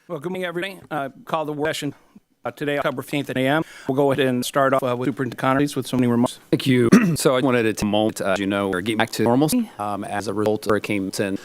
Well, good morning, everybody. Call the work session today, October 15th at a.m. We'll go ahead and start off with Superintendent Connery with so many remarks. Thank you. So I wanted to take a moment, as you know, we're getting back to normalcy as a result of Hurricane Milton.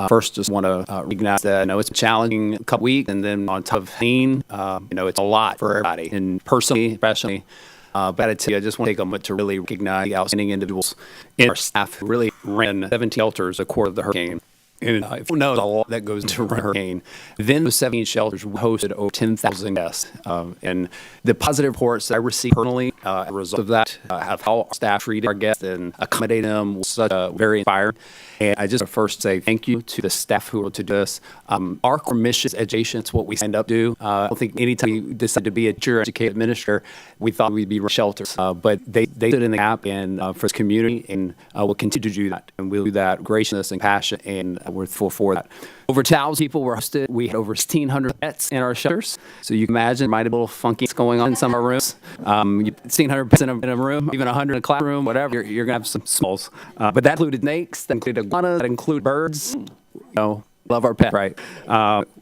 First, just want to recognize that, it's a challenging couple weeks, and then on top of rain, it's a lot for everybody, and personally, especially. But I just want to take a moment to really recognize the outstanding individuals in our staff who really ran 17 shelters a quarter of the hurricane. And if you know a lot that goes into a hurricane, then those 17 shelters hosted over 10,000 guests. And the positive reports that I received personally as a result of that, of how our staff treated our guests and accommodated them was such a very inspiring. And I just first say thank you to the staff who were to do this. Our core mission is education. It's what we signed up to do. I don't think anytime we decided to be a teacher, educated administrator, we thought we'd be shelters. But they stood in the gap and for this community, and we'll continue to do that. And we'll do that with graciousness and passion, and we're thankful for that. Over 1,000 people were hosted. We had over 1,600 pets in our shelters. So you can imagine, might be a little funky going on in some of our rooms. 1,600 pets in a room, even 100 in a classroom, whatever, you're going to have some smalls. But that included snakes, that included iguanas, that included birds. Love our pets, right?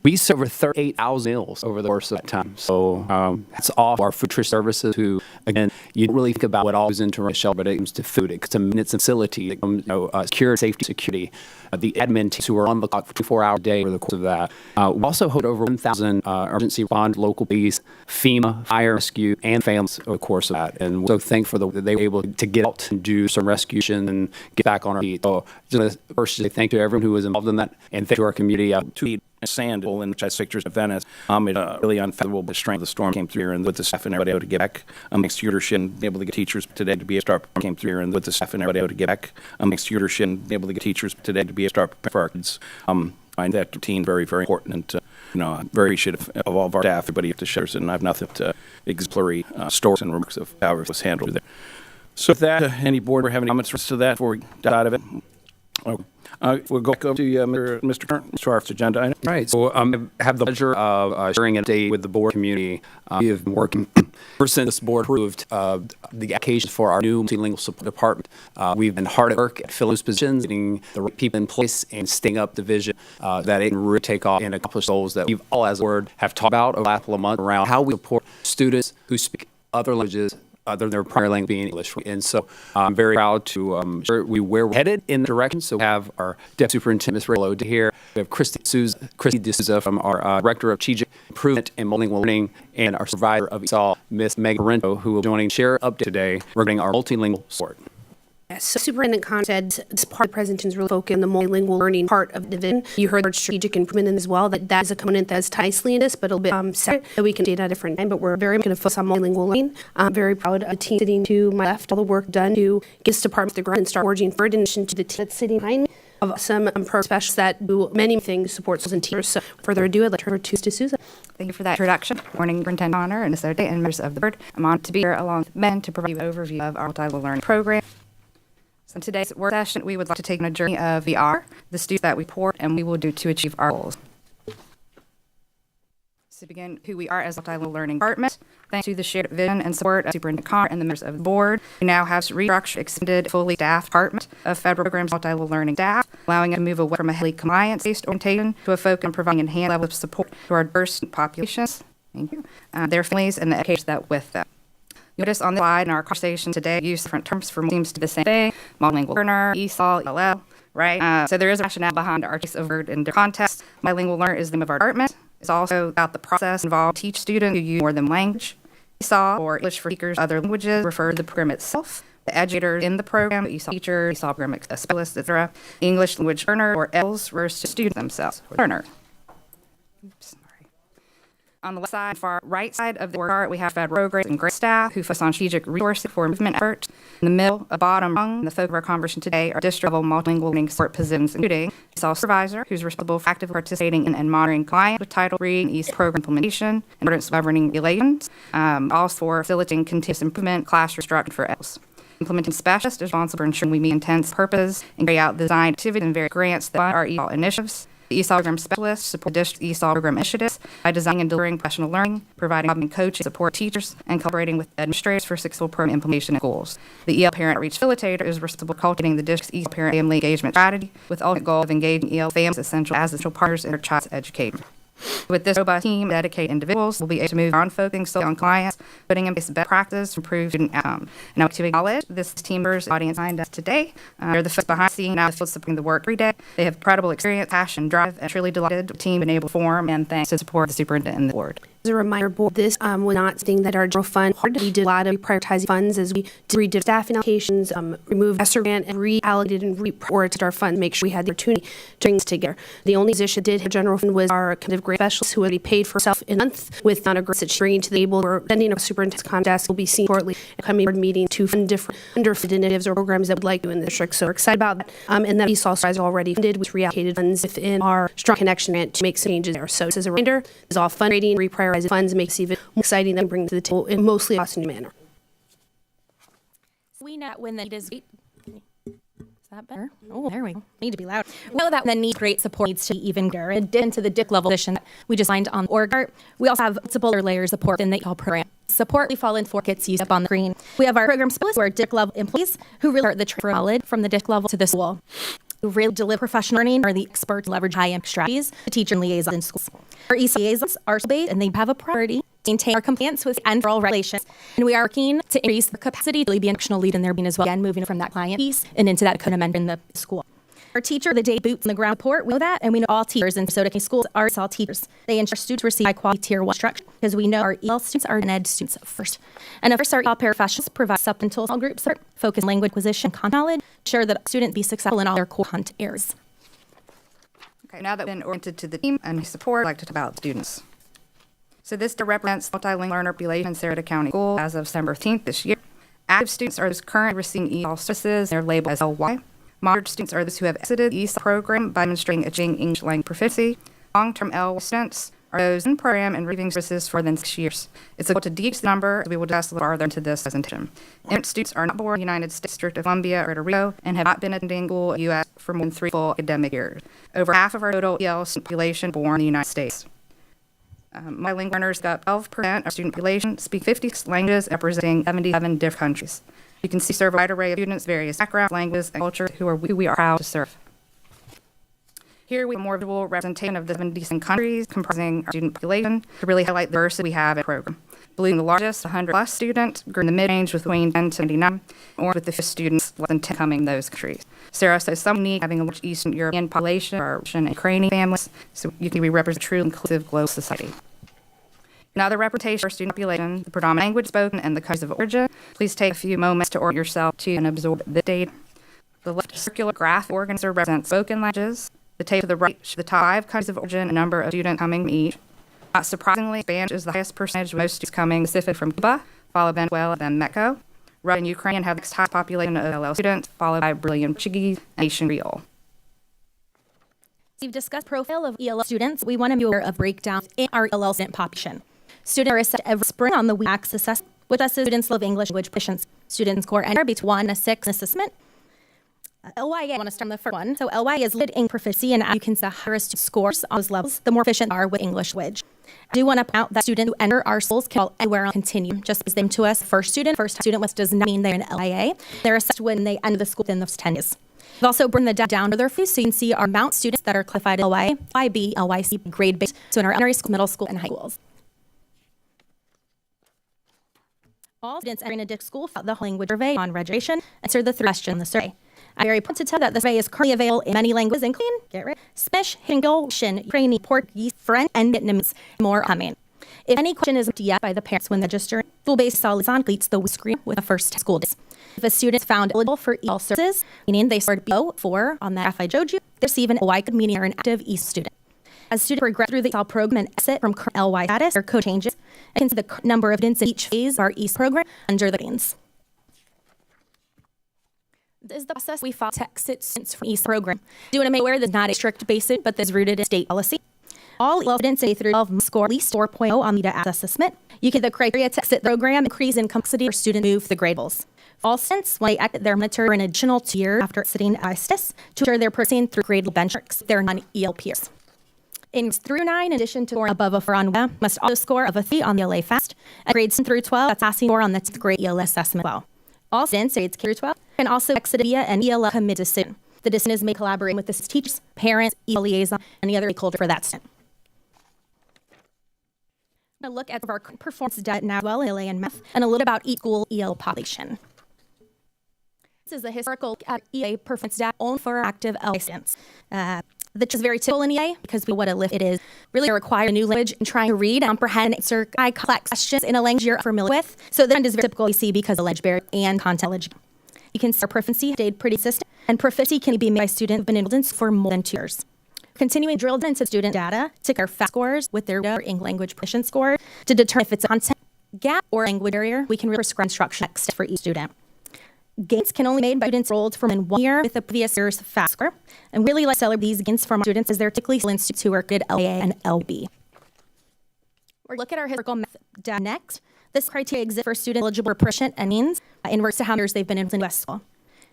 We served over 38,000 meals over the course of that time. So that's all our food nutrition services who, again, you don't really think about what all goes into a shelter, but it comes to food, it comes to maintenance and facility, it comes to security, the admin teams who are on the clock for 24 hours a day over the course of that. We also hold over 1,000 emergency responders, local police, FEMA, fire rescue, and families over the course of that. And we're so thankful that they were able to get out and do some rescue and get back on our feet. So just want to first say thank you to everyone who was involved in that, and thank you to our community. To sand in which I pictures of Venice. It really unfathomable the strength of the storm came through here, and with the staff and everybody able to get back next leadership and be able to get teachers today to be a start came through here, and with the staff and everybody able to get back next leadership and be able to get teachers today to be a start for our kids. I find that routine very, very important. And very appreciative of all of our staff, everybody at the shelters, and I have nothing but exemplary stories and remarks of how it was handled there. So with that, any board have any comments to that before we get out of it? Okay. We'll go back over to Mr. Kern, to our agenda item. Right. So I have the pleasure of sharing an update with the board community. We have been working ever since this board approved the applications for our new multilingual support department. We've been hard at work at filling those positions, getting the right people in place, and staying up the vision that it can really take off and accomplish goals that we've all, as a board, have talked about over the last couple of months around how we support students who speak other languages other than their primary language being English. And so I'm very proud to share where we're headed in the direction. So we have our Deputy Superintendent, Ms. Raylo, here. We have Christy D'Souza from our Director of Strategic Improvement and Multilingual Learning, and our Supervisor of ESOL, Ms. Megan Rento, who will be joining share update today regarding our multilingual support. Yes, so Superintendent Khan said this part of the presentation is really focused on the multilingual learning part of the division. You heard the word strategic improvement in as well, that is a component that is nicely in this, but a little bit separate that we can date at a different time, but we're very much going to focus on multilingual learning. I'm very proud of the team sitting to my left, all the work done to get this department off the ground and start forging forward, in addition to the team that's sitting behind me of some program specialists that do many things, support schools and teachers. So without further ado, I'd like to turn over to D'Souza. Thank you for that introduction. Good morning, Superintendent Connor and Sarasota and members of the board. I'm honored to be here along with Ben to provide you an overview of our multilingual learning program. So in today's work session, we would like to take on a journey of the students that we support, and we will do to achieve our goals. To begin, who we are as a multilingual learning department, thanks to the shared vision and support of Superintendent Connor and the members of the board, we now have restructured, extended, fully staffed department of federal programs multilingual learning staff, allowing us to move away from a heavily compliance-based orientation to a focus on providing enhanced level of support to our diverse populations. Thank you. Their families and the education that with them. Notice on the slide in our conversation today, use different terms for seems to be the same thing, multilingual learner, ESOL, ELL, right? So there is a rationale behind our choice of word in the context. Multilingual learner is the name of our department. It's also about the process involved to teach students who use more than language. ESOL, or English for Speakers of Other Languages, refer to the program itself, the educators in the program, ESOL teacher, ESOL program specialist, etc. English language learner, or ELLs, refers to students themselves, learner. Oops. On the left side, far right side of the work chart, we have federal programs and great staff who focus on strategic resources for movement efforts. In the middle, bottom rung, the focus of our conversation today are district-level multilingual learning support positions, including ESOL supervisor, who's responsible for actively participating in and monitoring compliance with Title III and ESOL program implementation, and ordinance governing regulations, also for facilitating continuous improvement, classroom instruction for ELLs. Implementing specialist is responsible for ensuring we meet intents, purpose, and carry out design activities and various grants that fund our ESOL initiatives. The ESOL program specialists support district ESOL program initiatives by designing and delivering professional learning, providing help and coaching, support teachers, and collaborating with administrators for successful program implementation and goals. The EL parent outreach facilitator is responsible for cultivating the district's ESOL parent family engagement strategy with the ultimate goal of engaging EL families as essential partners in their child's education. With this robust team of dedicated individuals, we'll be able to move on focusing solely on clients, putting in place best practices to improve student outcome. Now, to acknowledge this team members audience behind us today. They're the folks behind the scenes, now the field supporting the work every day. They have incredible experience, passion, drive, and truly delighted the team been able to form, and thanks to support the superintendent and the board. As a reminder, board, this was not something that our general fund hard. We did a lot of prioritizing funds as we redid staffing allocations, removed ESSER grant, and reallocated and reprioritized our funds to make sure we had the opportunity to bring this together. The only position that did have general fund was our kind of grant specialist who would be paid for herself in a month with the amount of grants that she's bringing to the table. We're sending a superintendent's contest. We'll be seeing shortly at coming board meeting to fund different underfunded initiatives or programs that we'd like to in the district. So we're excited about that. And that ESOL supervisor already funded with reallocated funds within our strong connection grant to make some changes there. So just as a reminder, this is all fundraising, reprioritizing funds, and makes it even more exciting than bring to the table in mostly a cost-new manner. We know when the need is great. Is that better? Oh, there we go. Need to be loud. We know that the need great support needs to be even greater. In addition to the DIC level position that we just signed on the org chart, we also have multiple layers of support in the ESOL program. Support we fall in four kits used up on the screen. We have our program specialists, who are DIC level employees who really are the transfer knowledge from the DIC level to the school. Who really deliver professional learning are the experts leverage high-impact strategies to teacher and liaisons in schools. Our ECAs are based and they have a priority to maintain our compliance with and federal regulations. And we are working to increase their capacity to really be an actional lead in their being as well, again, moving from that client piece and into that co-mentor in the school. Our teacher, the day boots on the ground support, we know that, and we know all teachers in Sarasota County schools are ESOL teachers. They ensure students receive high-quality Tier 1 instruction because we know our EL students are ed students first. And of course, our EL paraprofessionals provide supplemental small group support, focus on language acquisition, content knowledge, ensure that students be successful in all their core content areas. Okay, now that we've been oriented to the team and support, I'd like to talk about students. So this represents multilingual learner population in Sarasota County School as of December 13th this year. Active students are those currently receiving ESOL services. They're labeled as LY. Moderate students are those who have exited the ESOL program by demonstrating achieving English language proficiency. Long-term L students are those in program and receiving services for more than 6 years. It's a goal to decrease the number, as we will discuss a little farther into this presentation. Immigrant students are not born in the United States District of Columbia or Puerto Rico and have not been attending school in the U.S. for more than 3 full academic years. Over half of our total EL student population born in the United States. Bilingual learners got 12% of student population, speak 56 languages, representing 77 different countries. You can see serve a wide array of students, various backgrounds, languages, and cultures who we are proud to serve. Here we have a more visual representation of the 77 countries comprising our student population to really highlight the diversity we have in the program. Blue being the largest, 100+ students, green in the mid-range with between 10 to 99, orange with the 50 students, less than 10 coming in those countries. Sarasota is somewhat unique, having a large Eastern European population, our Russian and Ukrainian families, so you can represent a truly inclusive global society. Another representation of our student population, the predominant language spoken, and the countries of origin. Please take a few moments to orient yourself to and absorb this data. The left circular graph organizer represents spoken languages. The table to the right shows the top 5 countries of origin and number of students coming from each. Not surprisingly, Spanish is the highest percentage, with most students coming specifically from Cuba, followed by Venezuela, then Mexico. Russia and Ukraine have the next highest population of LL students, followed by Brazilian Portuguese and Haitian Creole. We've discussed profile of ELL students. We want to be aware of breakdowns in our ELL student population. Students are assessed every spring on the week access with us as students of English language proficiency. Students score anywhere between 1 and 6 assessment. LYA, I want to start on the first one. So LYA is limited in proficiency, and as you can see, the higher student scores on those levels, the more proficient they are with English language. I do want to point out that students who enter our schools can fall anywhere on continuum. Just as them to us, first student, which does not mean they're in LYA. They're assessed when they enter the school within those 10 years. We've also bring the data down to their fees, so you can see our amount of students that are classified as LYA, IB, LYC, grade-based, so in our elementary school, middle school, and high schools. All students entering a district school fill out the language survey on registration and answer the 3 questions in the survey. I'm very proud to tell that the survey is currently available in many languages, including Spanish, Hindu, Russian, Ukrainian, Portuguese, French, and Vietnamese. More coming. If any question is yet by the parents when registering, school-based liaison completes the screen with the first school days. If a student is found eligible for EL services, meaning they scored below 4 on that graph I showed you, they receive an LY code, meaning are an active E student. As students progress through the EL program and exit from current LY status, their code changes, and can see the number of students in each phase of our EAST program under the lanes. This is the process we follow to exit students from EAST program. Do want to make aware that it's not a strict basis, but is rooted in state policy. All EL students A through 12 must score at least 4.0 on the assessment. You get the criteria to exit the program, increase in complexity, or student move the grade levels. All students, when they exit, they're monitored for an additional 2 years after exiting ISTS to ensure they're proceeding through grade benchmarks, their non-EL peers. In through 9, in addition to scoring above a 4 on WEA, must also score of a 3 on the LA FAST. And grades 10 through 12, that's passing 4 on the 10th grade EL assessment as well. All students, grades K through 12, can also exit via an EL commit decision. The decision is made collaborating with the teachers, parents, EL liaison, and any other stakeholder for that student. I'm going to look at our performance data now as well in LA and math, and a little about each school EL population. This is a historical look at EA performance data only for our active LA students. This is very typical in EA because what a lift it is really require a new language and trying to read, comprehend, and answer complex questions in a language you're familiar with. So the trend is very typical you see because of language barrier and content knowledge. You can see our proficiency stayed pretty consistent, and proficiency can be made by students who have been enrolled for more than 2 years. Continuing drilled into student data to compare FAST scores with their English language proficiency score to determine if it's a content gap or language barrier. We can really prescribe instruction next for each student. Gains can only be made by students enrolled for more than 1 year with the previous year's FAST score. And really like to celebrate these gains from our students as they're typically still in students who are good LA and LB. We'll look at our historical math data next. This criteria exists for students eligible or proficient and means in regards to how many years they've been in U.S. school.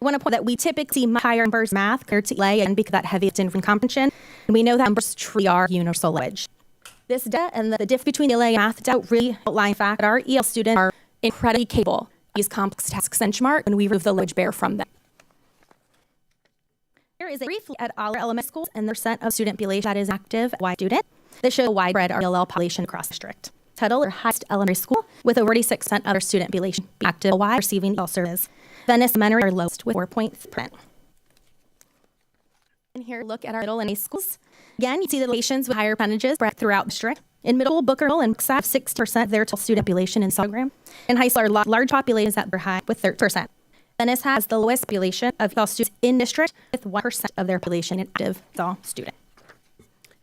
I want to point that we typically see much higher numbers in math compared to LA and because of that heavy different comprehension. And we know that numbers truly are universal language. This data and the difference between the LA and math data really outline the fact that our EL students are incredibly capable. These complex tasks benchmark when we remove the language barrier from them. Here is a brief look at all our elementary schools and the percent of student population that is active Y student. This shows a widespread ELL population across the district. Tuttle, our highest elementary school, with over 46% of our student population active Y receiving EL services. Venice Elementary are lowest with 4.3%. And here, look at our middle and high schools. Again, you see the locations with higher percentages spread throughout the district. In middle, Booker Hill and Mixon have 60% of their total student population in the program. In high school, are large populations that are high with 30%. Venice has the lowest population of all students in district with 1% of their population in active all student.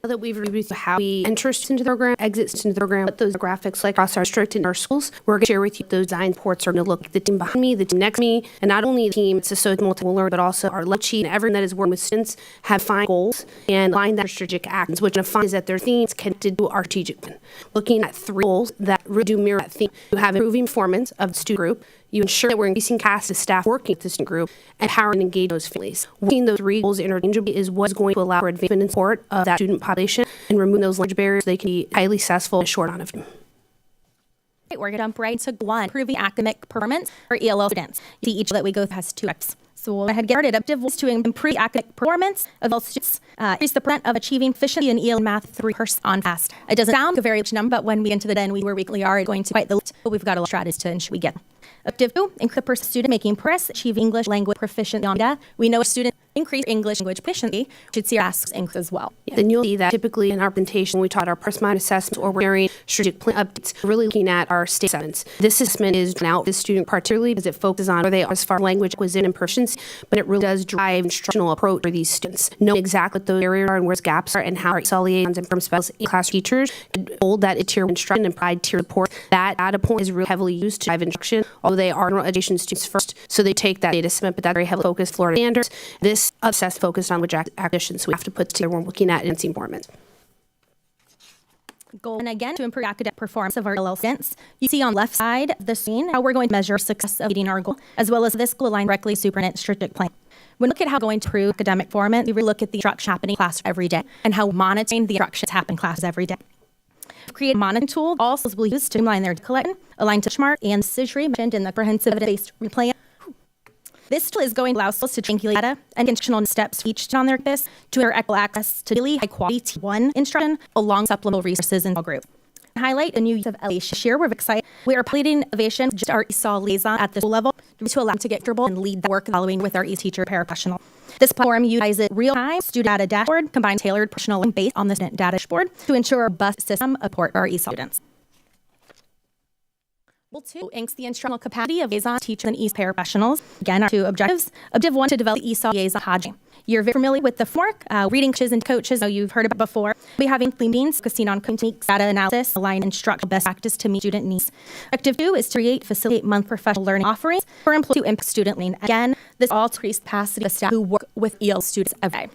Now that we've reviewed how we enter students into the program, exit students into the program, what those graphics like across our district and our schools, we're going to share with you those design reports are going to look like the team behind me, the team next to me, and not only the team, it's a multiple learner, but also our lunch sheet and everyone that is working with students have defined goals and align that strategic actions, which defines that their themes connected to our strategic plan. Looking at 3 goals that really do mirror that theme. You have improving performance of the student group. You ensure that we're increasing capacity of staff working with the student group, and empowering and engage those families. Working those 3 goals interchangeably is what's going to allow for advancement and support of that student population and remove those language barriers so they can be highly successful in a short amount of time. We're going to jump right to 1, improving academic performance for ELL students. You see each that we go through has 2 steps. So we'll go ahead and get started. Objective was to improve academic performance of all students, increase the percent of achieving proficiency in EL math 3% on fast. It doesn't sound like a very large number, but when we get into the den, where we are going to quite the list, but we've got a lot of strategies to ensure we get. Objective 2, increase the percent of student making progress, achieve English language proficiency on data. We know a student increase English language proficiency should see our asks increase as well. Then you'll see that typically in our presentation, when we taught our first-mind assessments or we're sharing strategic plan updates, we're really looking at our state assessments. This assessment is drawn out for the student particularly because it focuses on where they are as far as language acquisition and proficiency, but it really does drive instructional approach for these students. Knowing exactly what those areas are and where those gaps are and how our ESL liaisons and from specialists and class teachers can hold that tier 1 instruction and provide tier support. That data point is really heavily used to drive instruction, although they are general education students first, so they take that data assessment, but that's very heavily focused Florida standards. This assessment focused on which acquisitions we have to put together when looking at enhancing performance. Goal, and again, to improve academic performance of our ELL students. You see on the left side of the screen how we're going to measure success of meeting our goal, as well as this goal aligned directly to superintendent's strategic plan. When we look at how we're going to improve academic performance, we really look at the instruction happening in class every day and how monitoring the instructions happen in classes every day. Create a monitoring tool also will use to streamline their collection, align to benchmark, and decision mentioned in the comprehensive evidence-based replan. This tool is going to allow us to triangulate data and intentional steps each on their campus to ensure equitable access to really high-quality T1 instruction along supplemental resources in all groups. Highlight a new use of LA this year. We're excited. We are piloting innovation, just our ESOL liaison at the school level to allow them to get comfortable and lead the work following with our teacher paraprofessional. This platform utilizes real-time student data dashboard, combined tailored personal and based on the student data dashboard to ensure a robust system of support for our ESOL students. Goal 2, increase the instructional capacity of liaison teachers and ESOL paraprofessionals. Again, our 2 objectives. Objective 1, to develop ESOL liaison hygiene. You're very familiar with the framework, reading coaches and coaches, you've heard about before. We have weekly meetings focusing on techniques, data analysis, align instructional best practice to meet student needs. Objective 2 is to facilitate month professional learning offerings for employees to impact student learning. Again, this all to increase capacity of staff who work with EL students every day.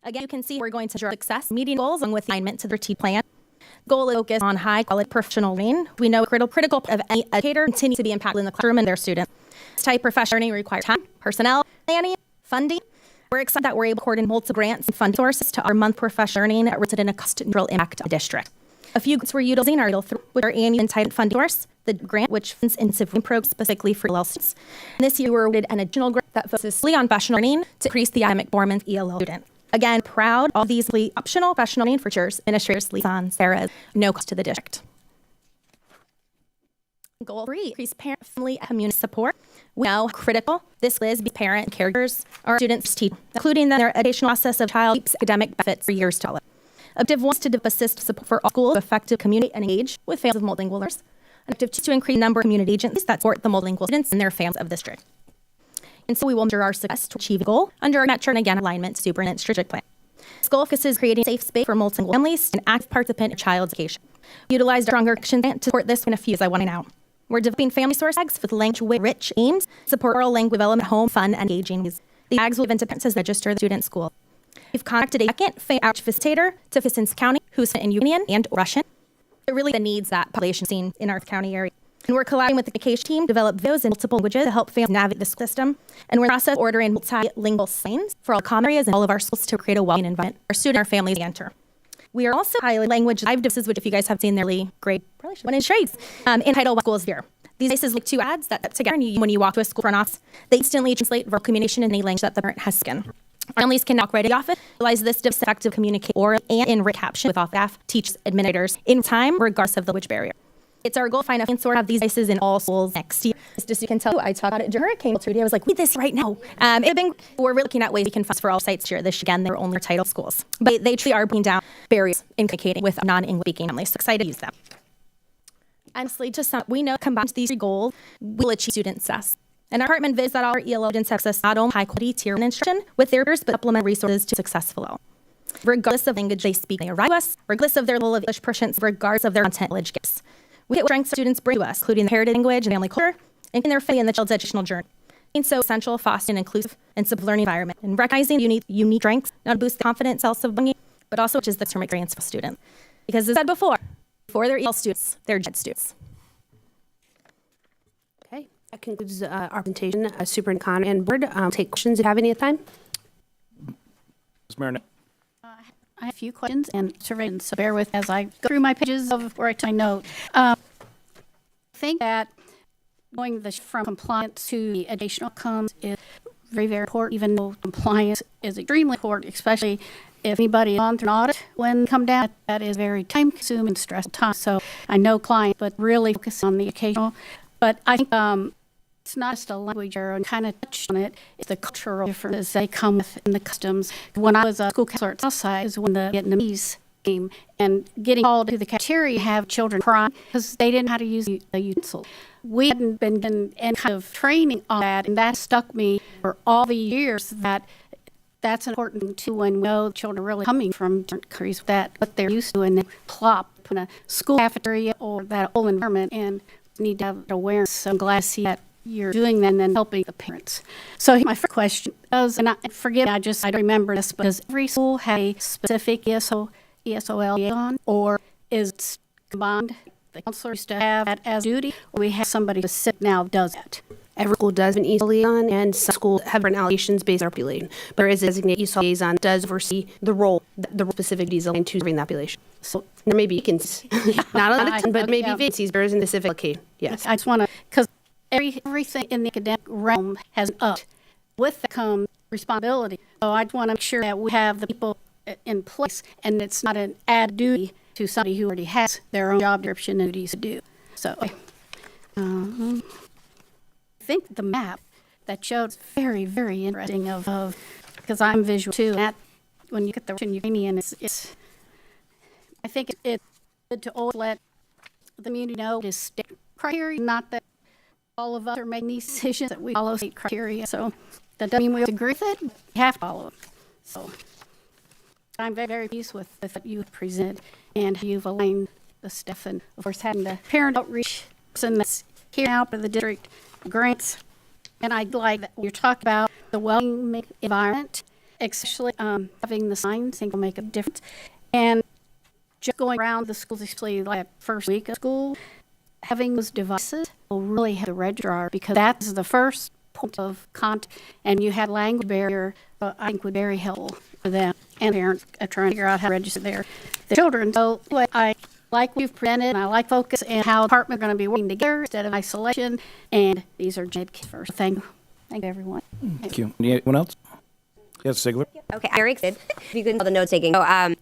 Again, you can see we're going to measure success, meeting goals, along with alignment to their T plan. Goal is focused on high quality professional learning. We know a critical part of any educator continues to be impactful in the classroom and their students. This type of professional learning requires time, personnel, planning, funding. We're excited that we're able to coordinate multiple grants and funding sources to our month professional learning that resulted in a cost-neutral impact of the district. A few grants we're utilizing are with our annual entitlement funding source, the grant which funds intensive programs specifically for EL students. And this year we were awarded an additional grant that focuses solely on professional learning to increase the academic performance of EL students. Again, proud of these optional professional learning for teachers, administrators, liaisons, Sarahs, no cost to the district. Goal 3, increase parent, family, and community support. We know how critical this is be parent and caregivers our students teach, including their educational process of child keeps academic benefits for years to come. Objective 1 is to assist support for all schools to effective community and engage with families of multilingual learners. Objective 2 is to increase the number of community agencies that support the multilingual students and their families of the district. And so we will measure our success to achieve a goal under our metric and again alignment to superintendent's strategic plan. This goal focuses creating a safe space for multilingual families and active participant in child's education. We utilized our stronger action plan to support this in a few as I want to now. We're developing family source tags with language-rich aims to support oral language development, home, fun, and engaging. These tags will be given to parents as register the student school. We've contacted a second outreach facilitator to Fiston County, who's in Union and Russian. It really needs that population seen in our county area. And we're collaborating with the communication team to develop videos in multiple languages to help families navigate the school system. And we're in the process of ordering multilingual signs for all common areas in all of our schools to create a welcoming environment for students and our families to enter. We are also highlighting language live devices, which if you guys have seen, they're really great, probably should one in trades, entitled Schools Here. These devices like 2 ads that together when you walk to a school front office, they instantly translate verbal communication in any language that the parent has spoken. Families can walk right to the office, utilize this device to effectively communicate orally and in written caption with all staff, teachers, administrators in time, regardless of the language barrier. It's our goal to find a and sort of these devices in all schools next year. Just as you can tell, I talked about it during Hurricane today. I was like, we need this right now. We're really looking at ways we can fund for all sites here. This again, they're only title schools, but they truly are bringing down barriers in communicating with non-English speaking families. So excited to use them. Honestly, just we know combined these 3 goals will achieve student success. And our department visits that all our ELL students access not only high quality tier 1 instruction with their peers, but supplemental resources to successful. regardless of language they speak. They arrive to us, regardless of their level of English proficiency, regardless of their content knowledge gaps. We get what strengths students bring to us, including the heritage, language, and family culture, and their family and the child's educational journey. It's so essential, fostering an inclusive and supportive learning environment, and recognizing unique strengths, not to boost the confidence, self of belonging, but also which is the term experience for students. Because as I said before they're EL students, they're GED students. Okay, that concludes our presentation. Superintendent Connor and board, take questions if you have any at the time. Ms. Marinette. I have a few questions and surveys, so bear with as I go through my pages of where I took my note. I think that going from compliance to the educational outcomes is very, very important, even though compliance is extremely important, especially if anybody is on through an audit when come down. That is very time-consuming and stressful time. So I know clients, but really focus on the occasional. But I think it's not just a language error, and kind of touched on it. It's the cultural differences they come with in the customs. When I was a school counselor at Southside is when the Vietnamese came, and getting called to the cafeteria, have children crying because they didn't know how to use the utensil. We hadn't been given any kind of training on that, and that stuck me for all the years. That's important thing too, when we know children are really coming from different countries, that what they're used to, and they plop in a school cafeteria or that whole environment, and need to have awareness. So I'm glad to see that you're doing that and then helping the parents. So my first question is, and forgive me, I don't remember this, but does every school have a specific ESOL liaison, or is it combined? The counselor used to have that as duty, or we have somebody specific now does that? Every school does an ESOL liaison, and some schools have different allocations based on their population. But there is a designated ESOL liaison that does oversee the role specific duties aligned to serving that population. So there may be vacancies, not a lot, but maybe vacancies. There is a specific allocation. Yes. I just want to, because everything in the academic realm has upped. With that comes responsibility. So I just want to make sure that we have the people in place, and it's not an add duty to somebody who already has their own job description and duties to do. So I think the map that showed is very, very interesting of because I'm visual too. And when you get the Ukrainian, it's I think it's good to always let the community know this state criteria, not that all of us are making these decisions, that we follow state criteria. So that doesn't mean we agree with it. We have to follow it. So I'm very, very pleased with what you presented and how you've aligned the stuff, and of course having the parent outreach person that's here now for the district grants. And I like that you're talking about the welcoming environment, especially having the signs. I think will make a difference. And just going around the schools, especially like first week of school, having those devices will really help the registrar, because that's the first point of contact. And you had language barrier, I think would be very helpful for them and parents trying to figure out how to register their children. So I like what you've presented, and I like focus and how the department are going to be working together instead of isolation. And these are GED kids first. Thank you. Thank you, everyone. Thank you. Anyone else? Yes, Sigler. Okay, I'm very excited. If you could all the note taking. So,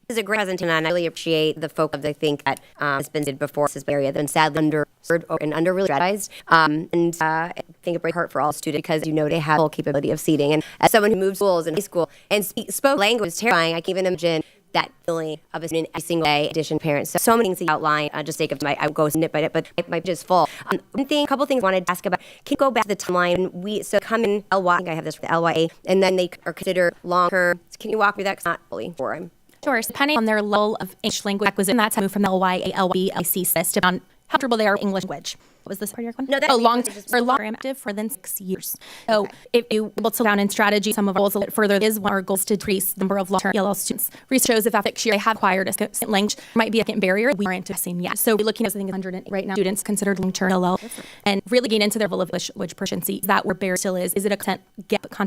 this is a great presentation, and I really appreciate the focus. I think that has been did before this area that's been sadly underserved and under really strategized. And I think it breaks my heart for all students, because you know they have full capability of seating. And as someone who moved schools in high school and spoke language is terrifying, I can't even imagine that feeling of a student every single day, addition parents. So many things that you outline, just take I would go snip by it, but my page is full. A couple things I wanted to ask about. Can you go back to the timeline? So come in LY, I think I have this for the LYA, and then they are considered long-term. Can you walk me that? Because not fully for them. Sure. So depending on their level of English language acquisition, that's how we move from the LYA, LB, LC system on how comfortable they are with English language. What was this part of your question? No, that's long-term active for then 6 years. So if you able to down in strategy, some of our goals a little further is one of our goals to decrease the number of long-term ELL students. Research shows if after 6 years they have acquired a second language, might be a second barrier we aren't addressing yet. So we're looking at, I think, 100 right now students considered long-term ELL, and really getting into their level of English language proficiency. Is that where barrier still is? Is it a content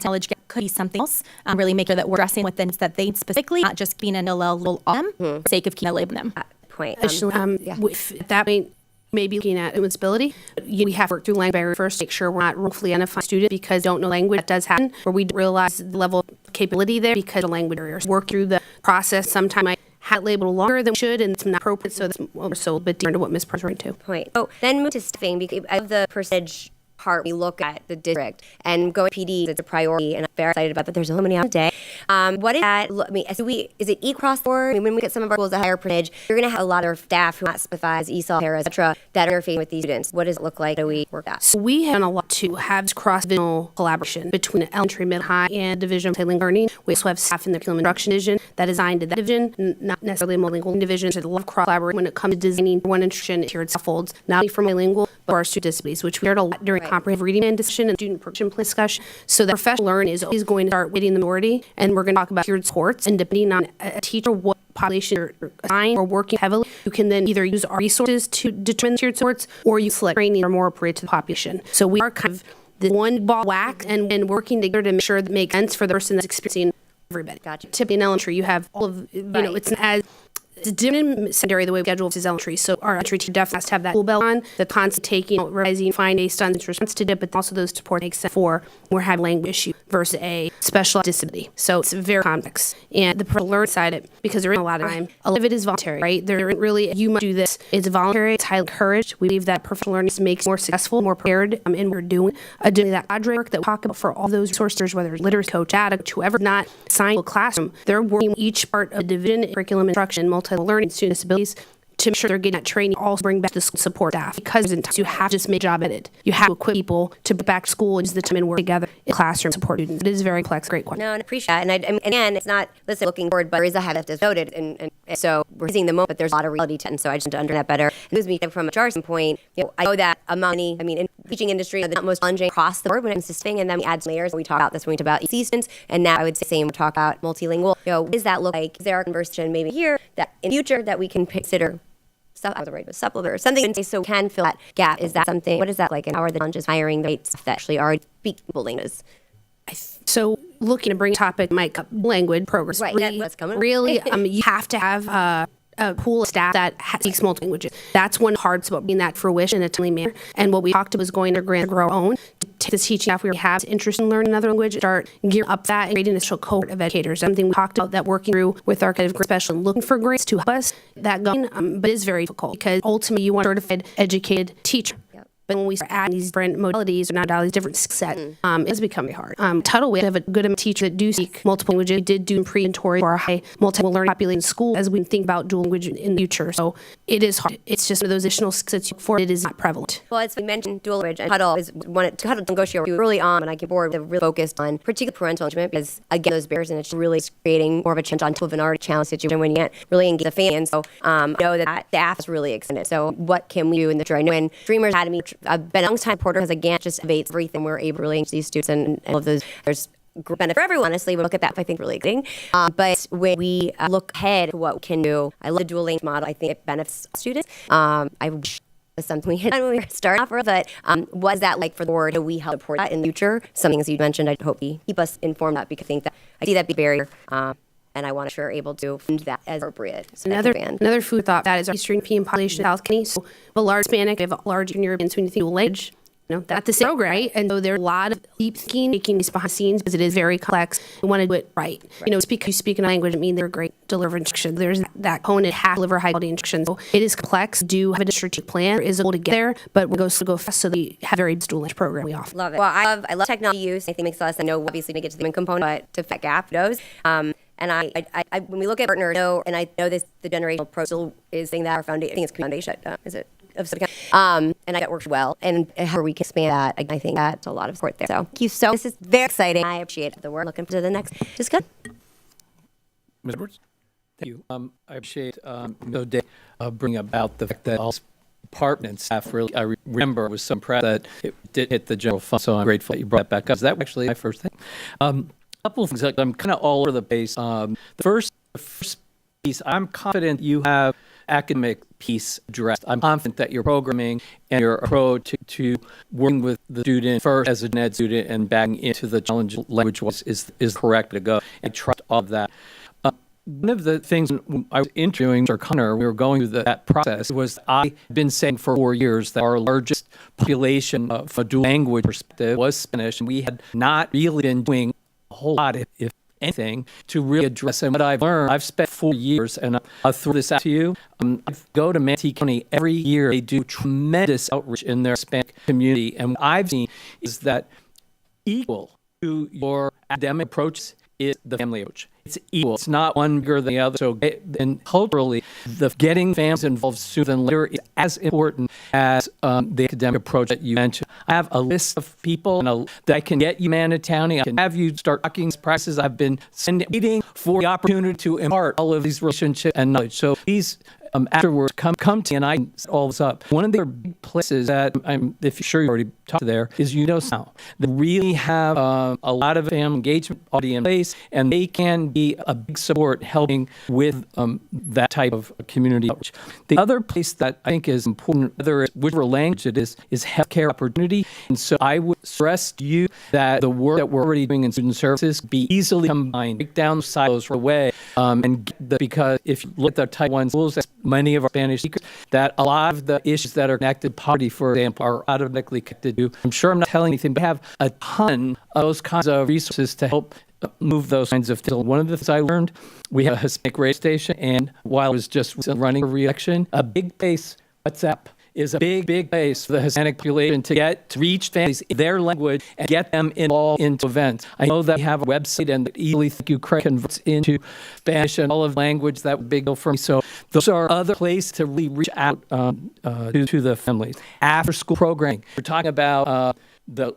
knowledge gap? Could be something else. Really make sure that we're addressing with them that they specifically, not just being an ELL little on them for the sake of keeping labeling them. Point. With that point, maybe looking at admissibility, we have to work through language barrier first, make sure we're not wrongfully identifying students because don't know language. That does happen, where we realize the level of capability there because of language barriers. Work through the process. Sometimes I have labeled longer than we should, and it's not appropriate, so that's so a bit different to what Ms. Purse referring to. Point. So then move to staffing, because of the percentage part, we look at the district and going PD, it's a priority, and I'm very excited about that. There's so many hours a day. What is that? I mean, is it across the board? I mean, when we get some of our schools at higher percentage, you're going to have a lot of staff who are not specified as ESOL, para, et cetera, that are interfacing with these students. What does it look like? How do we work that? So we have done a lot to have cross-divisional collaboration between elementary, middle, high, and division of multilingual learning. We also have staff in the curriculum instruction division that is assigned to that division, not necessarily a multilingual division. There's a lot of cross-collaboration when it comes to designing one instruction tiered scaffolds, not only for multilingual, but for our student disabilities, which we heard a lot during comprehensive reading and discussion and student progression discussion. So the professional learning is always going to start weighting the minority, and we're going to talk about tiered supports, and depending on a teacher, what population you're assigned or working heavily, you can then either use our resources to determine the tiered supports, or you select training that are more appropriate to the population. So we are kind of the one ball whack and working together to make sure that it makes sense for the person that's experiencing everybody. Gotcha. Typically in elementary, you have all of, it's as it's different in secondary the way we schedule is elementary. So our elementary teacher definitely has to have that school bell on, the constant taking, revising, finding based on its response to it, but also those support makes sense for we're having language issue versus a special disability. So it's very complex. And the learn side of it, because there isn't a lot of time, a lot of it is voluntary, right? There isn't really, you must do this. It's voluntary, it's highly encouraged. We believe that professional learning makes more successful, more prepared in what we're doing. Doing that cadre work that we talk about for all those resources, whether it's literacy coach, data coach, whoever not assigned to a classroom, they're working each part of the division, curriculum instruction, multilingual learning, student disabilities, to make sure they're getting that training, also bring back the support staff. Because you have to just make a job at it. You have to equip people to go back to school and use the time and work together in classroom support students. It is very complex. Great question. No, and I appreciate that. And again, it's not, looking forward, but there is a habit that's noted. And so we're seeing the moment, but there's a lot of reality to it. And so I just want to understand that better. It moves me from a HR standpoint. I know that among in the teaching industry, the most challenging across the board when it comes to STEM, and then we add some layers. We talk about this when we talk about EC students, and now I would say same, we talk about multilingual. What does that look like? Is there a conversation maybe here that in future that we can consider? I was already with supplement or something, so can fill that gap. Is that something? What is that like? And how are the challenges hiring the right staff that actually are speak languages? So looking to bring a topic, Mike, language programs. Right, that's coming. Really, you have to have a pool of staff that speaks multiple languages. That's one hard spot, being that fruition in a timely manner. And what we talked about was going to grant grow our own. Take this teaching staff we have interest in learning another language, start gearing up that and creating a special cohort of educators. Something we talked about that working through with our kind of special and looking for grants to help us that going, but it is very difficult because ultimately you want a certified, educated teacher. But when we start adding these different modalities or not modalities, different set, it's becoming hard. Tuttle, we have a good amount of teachers that do speak multiple languages. We did do pre-inventory for our high multilingual learning population in school as we think about dual language in the future. So it is hard. It's just one of those additional skills you for it is not prevalent. Well, as we mentioned, dual language and Tuttle is wanted to negotiate early on when I came aboard. They're really focused on particular parental management because again those barriers and it's really creating more of a challenge on top of an already challenged situation when you can't really engage the family. And so know that staff is really extended. So what can we do in the future? I know in Dreamers Academy, I've been a long time Porter has again just elevates everything we're able to really engage these students and all of those. There's benefit for everyone, honestly. We look at that, I think, really exciting. But when we look ahead to what we can do, I love the dual language model. I think it benefits students. I wish was something we had when we were starting off, but was that like for the board? Do we help support that in the future? Something, as you mentioned, I hope you keep us informed that because I think that I see that big barrier. And I want to sure able to fund that as appropriate. So another food thought that is our Eastern European population, South County. So a large Hispanic, we have large Europeans when you think dual language. That's the same program, right? And so there's a lot of deep thinking, making these behind the scenes because it is very complex. We want to do it right. You speak a language, it means they're great deliver instruction. There's that component, have to deliver high quality instruction. So it is complex. Do have a strategic plan. There is a goal to get there, but we'll go fast so we have a very dual language program we offer. Love it. Well, I love technology use. I think it makes us, I know obviously we get to the human component, but to fit gap those. And I when we look at partners, and I know this, the generational approach still is saying that our foundation, I think it's foundation, is it? And I think that works well. And how we can expand that, I think that's a lot of support there. So thank you so much. This is very exciting. I appreciate the work. Looking to the next. Just good. Ms. Edwards? Thank you. I appreciate Dave bringing about the fact that all department staff really, I remember, was so impressed that it did hit the general fund. So I'm grateful that you brought that back up. Is that actually my first thing? A couple of things. I'm kind of all over the place. The first piece, I'm confident you have academic piece addressed. I'm confident that your programming and your approach to working with the student first as an ed student and backing into the challenge language is correct to go. And I trust all of that. One of the things when I was interviewing Mr. Connor, we were going through that process, was I've been saying for 4 years that our largest population from a dual language perspective was Spanish, and we had not really been doing a whole lot, if anything, to really address. And what I've learned, I've spent 4 years, and I'll throw this out to you. I go to Manatee County every year. They do tremendous outreach in their Hispanic community. And what I've seen is that equal to your academic approach is the family approach. It's equal. It's not one bigger than the other. So, and culturally, the getting families involved sooner than later is as important as the academic approach that you mentioned. I have a list of people that I can get you humanitarian. I can have you start talking prices. I've been waiting for the opportunity to impart all of these relationships and knowledge. So please, afterwards, come to me and I set all this up. One of the big places that if you're sure you already talked to there is now. They really have a lot of family engagement already in place, and they can be a big support helping with that type of community outreach. The other place that I think is important, whether it's whichever language it is healthcare opportunity. And so I would stress to you that the work that we're already doing in student services be easily combined, break down silos away, because if you look at the Type 1 schools, many of our Spanish speakers, that a lot of the issues that are connected to poverty, for example, are automatically connected to. I'm sure I'm not telling anything, but we have a ton of those kinds of resources to help move those kinds of things. One of the things I learned, we have a Hispanic radio station, and while I was just running for re-election, a big base, WhatsApp, is a big base for the Hispanic population to reach families in their language and get them involved into events. I know that we have a website and that easily, thank you, Craig, converts into Spanish and all of language. That would be a big deal for me. So those are other places to really reach out to the families. After school programming, we're talking about the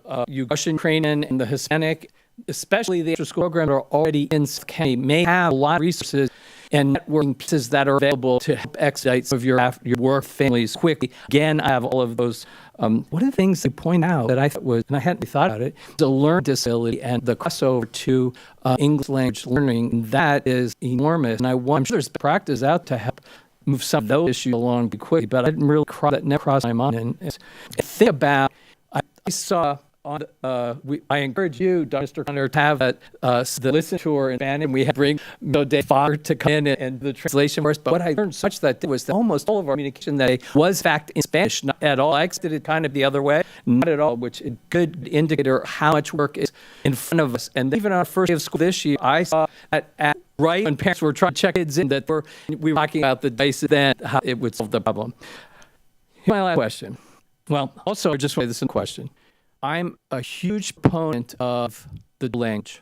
Russian, Ukrainian, and the Hispanic, especially the after school program that are already in South County, may have a lot of resources and networking pieces that are available to help expedite some of your work families quickly. Again, I have all of those. One of the things they point out that I thought was, and I hadn't thought about it, the learning disability and the crossover to English language learning. That is enormous. And I'm sure there's practice out to help move some of those issues along pretty quickly, but I didn't really never crossed my mind. And think about, I saw, I encourage you, Mr. Connor, to have the listen tour in Spanish, and we had to bring Dave Father to come in and the translation for us. But what I learned such that was that almost all of our communication that day was, in fact, in Spanish, not at all. I exited it kind of the other way, not at all, which is a good indicator how much work is in front of us. And even on our first day of school this year, I saw at right when parents were trying to check kids in that we were talking about the devices, then how it would solve the problem. Here's my last question. Well, also, I just want to say this question. I'm a huge proponent of the language.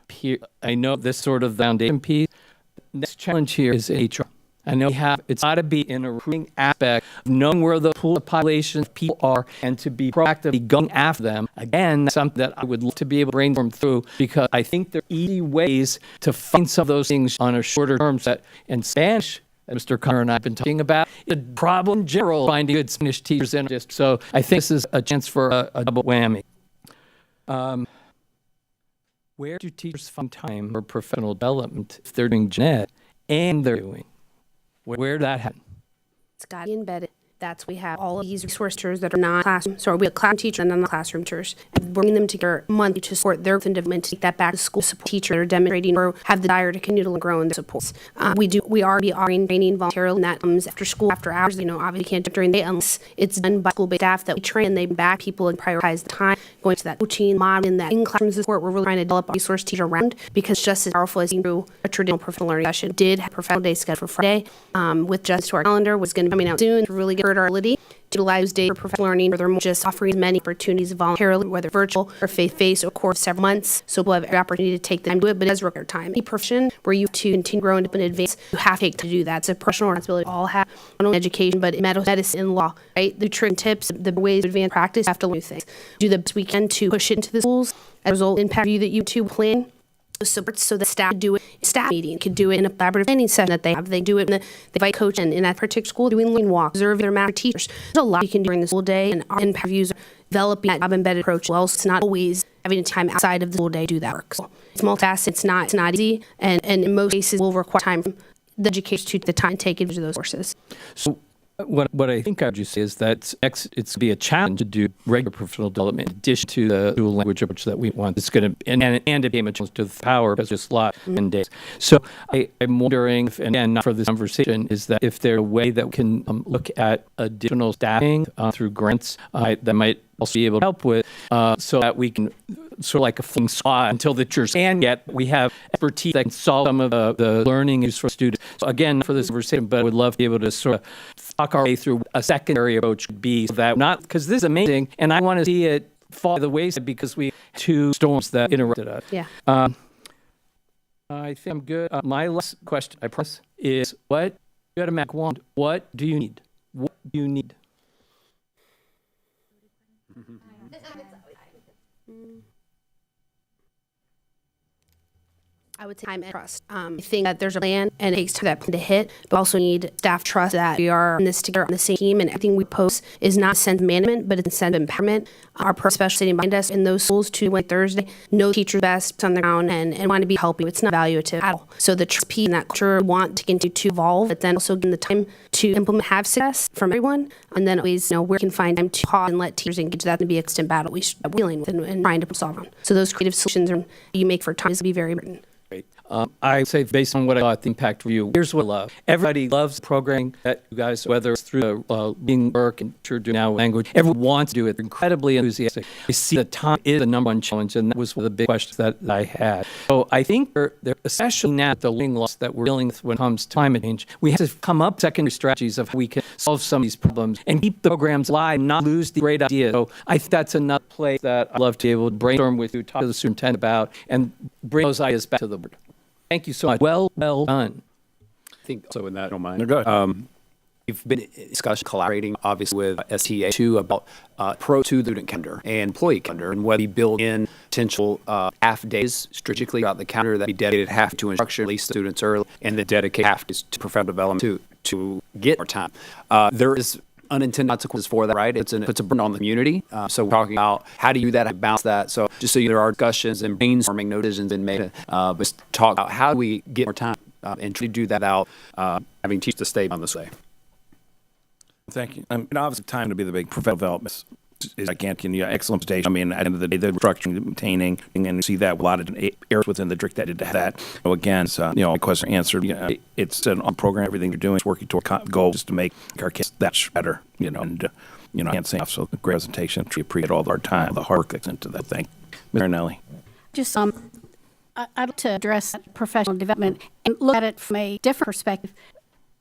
I know this sort of foundation piece. Next challenge here is HR. I know it's got to be in a recruiting aspect of knowing where the pool of population of people are and to be proactively going after them. Again, that's something that I would love to be able to brainstorm through, because I think there are easy ways to find some of those things on a shorter term set. In Spanish, Mr. Connor and I have been talking about, the problem in general finding good Spanish teachers in it. So I think this is a chance for a double whammy. Where do teachers find time for professional development if they're doing gen ed and they're doing? Where did that happen? It's got to be embedded. We have all of these resource teachers that are not classroom. So we have classroom teachers and non-classroom teachers, and bringing them together monthly to support their development, to take that back to school, support teachers that are demonstrating or have the desire to continue to grow in their supports. We are offering training voluntarily, and that comes after school, after hours. Obviously can't do it during the day unless it's done by school-based staff that we train, and they back people and prioritize the time going to that coaching, modeling, that in-classroom support. We're really trying to develop a resource teacher around, because just as powerful as through a traditional professional learning session, did have professional day scheduled for Friday, with just to our calendar, was going to be coming out soon to really get our ability to utilize day for professional learning. Furthermore, just offering as many opportunities voluntarily, whether virtual or face-to-face, or course several months, so we'll have every opportunity to take the time to do it, but it does require time. Any profession where you to continue growing up in advance, you have to take to do that. It's a personal responsibility we all have, not only education, but in medicine and law, right? The trick and tips, the ways to advance practice, have to learn new things. Do the best we can to push it into the schools. As a result, impact review that you two plan supports, so the staff do it. Staff meeting could do it in a collaborative planning session that they have. They do it in the invite coach and in that particular school doing learning walks, observe their master teachers. There's a lot you can do during the school day, and our impact reviews are developing that job embedded approach. Well, so it's not always having time outside of the school day to do that work. So it's multifaceted. It's not easy, and in most cases will require time from the educators to the time to take advantage of those courses. So what I think I would just say is that it's going to be a challenge to do regular professional development in addition to the dual language approach that we want. It's going to, and it became a challenge to the power, because there's a lot in days. So I'm wondering, if, and again, not for this conversation, is that if there's a way that we can look at additional staffing through grants that might also be able to help with, so that we can sort of like a fling saw until the teachers can get, we have expertise that can solve some of the learning issues for students. So again, for this conversation, but I would love to be able to sort of talk our way through a secondary approach would be, so that not, because this is amazing, and I want to see it fall by the wayside because we had two storms that interrupted us. Yeah. I think I'm good. My last question, I promise, is what, you got a magic wand, what do you need? What do you need? I would say time and trust. I think that there's a plan and it takes time for that plan to hit, but also need staff trust that we are in this together on the same team, and everything we post is not a sense of management, but it's a sense of empowerment. Our special sitting behind us in those schools to Wednesday, Thursday, know teachers best on the ground and want to be helping. It's not evaluative at all. So the trust piece and that culture want to continue to evolve, but then also getting the time to implement, have success from everyone, and then always where we can find time to pause and let teachers engage that and be a constant battle we should be dealing with and trying to solve on. So those creative solutions you make for time is be very important. I say based on what I thought the impact review, here's what I love. Everybody loves programming that you guys, whether it's through being work and you're doing now language, everyone wants to do it. They're incredibly enthusiastic. I see that time is the number one challenge, and that was one of the big questions that I had. So I think they're especially now the learning loss that we're dealing with when it comes to climate change, we have to come up with secondary strategies of how we can solve some of these problems and keep the programs alive, not lose the great idea. So I think that's another place that I'd love to be able to brainstorm with you, talk to the superintendent about, and bring those ideas back to the board. Thank you so much. Well done. I think also in that, I don't mind. No, go ahead. We've been in discussion, collaborating, obviously, with STA2 about pro to the student calendar and employee calendar, and whether we build in potential half days strategically throughout the calendar that be dedicated half to instruction, release the students early, and then dedicate half to professional development to get more time. There is unintended consequences for that, right? It puts a burden on the community. So we're talking about how do you do that, how to balance that. So just so there are discussions and brainstorming, no decisions been made, but talk about how do we get more time and try to do that out, having teachers to stay on this way. Thank you. And obviously, time to be the big professional development is gigantic. Excellent station. I mean, at the end of the day, the structuring, maintaining, and you see that a lot of areas within the district that did that. So again, my question answered. It's an on program. Everything you're doing is working toward goals just to make our kids that better. And I can't say enough. So great presentation. We appreciate all our time, the hard work that's into that thing. Mr. Nelly. Just I'd like to address professional development and look at it from a different perspective.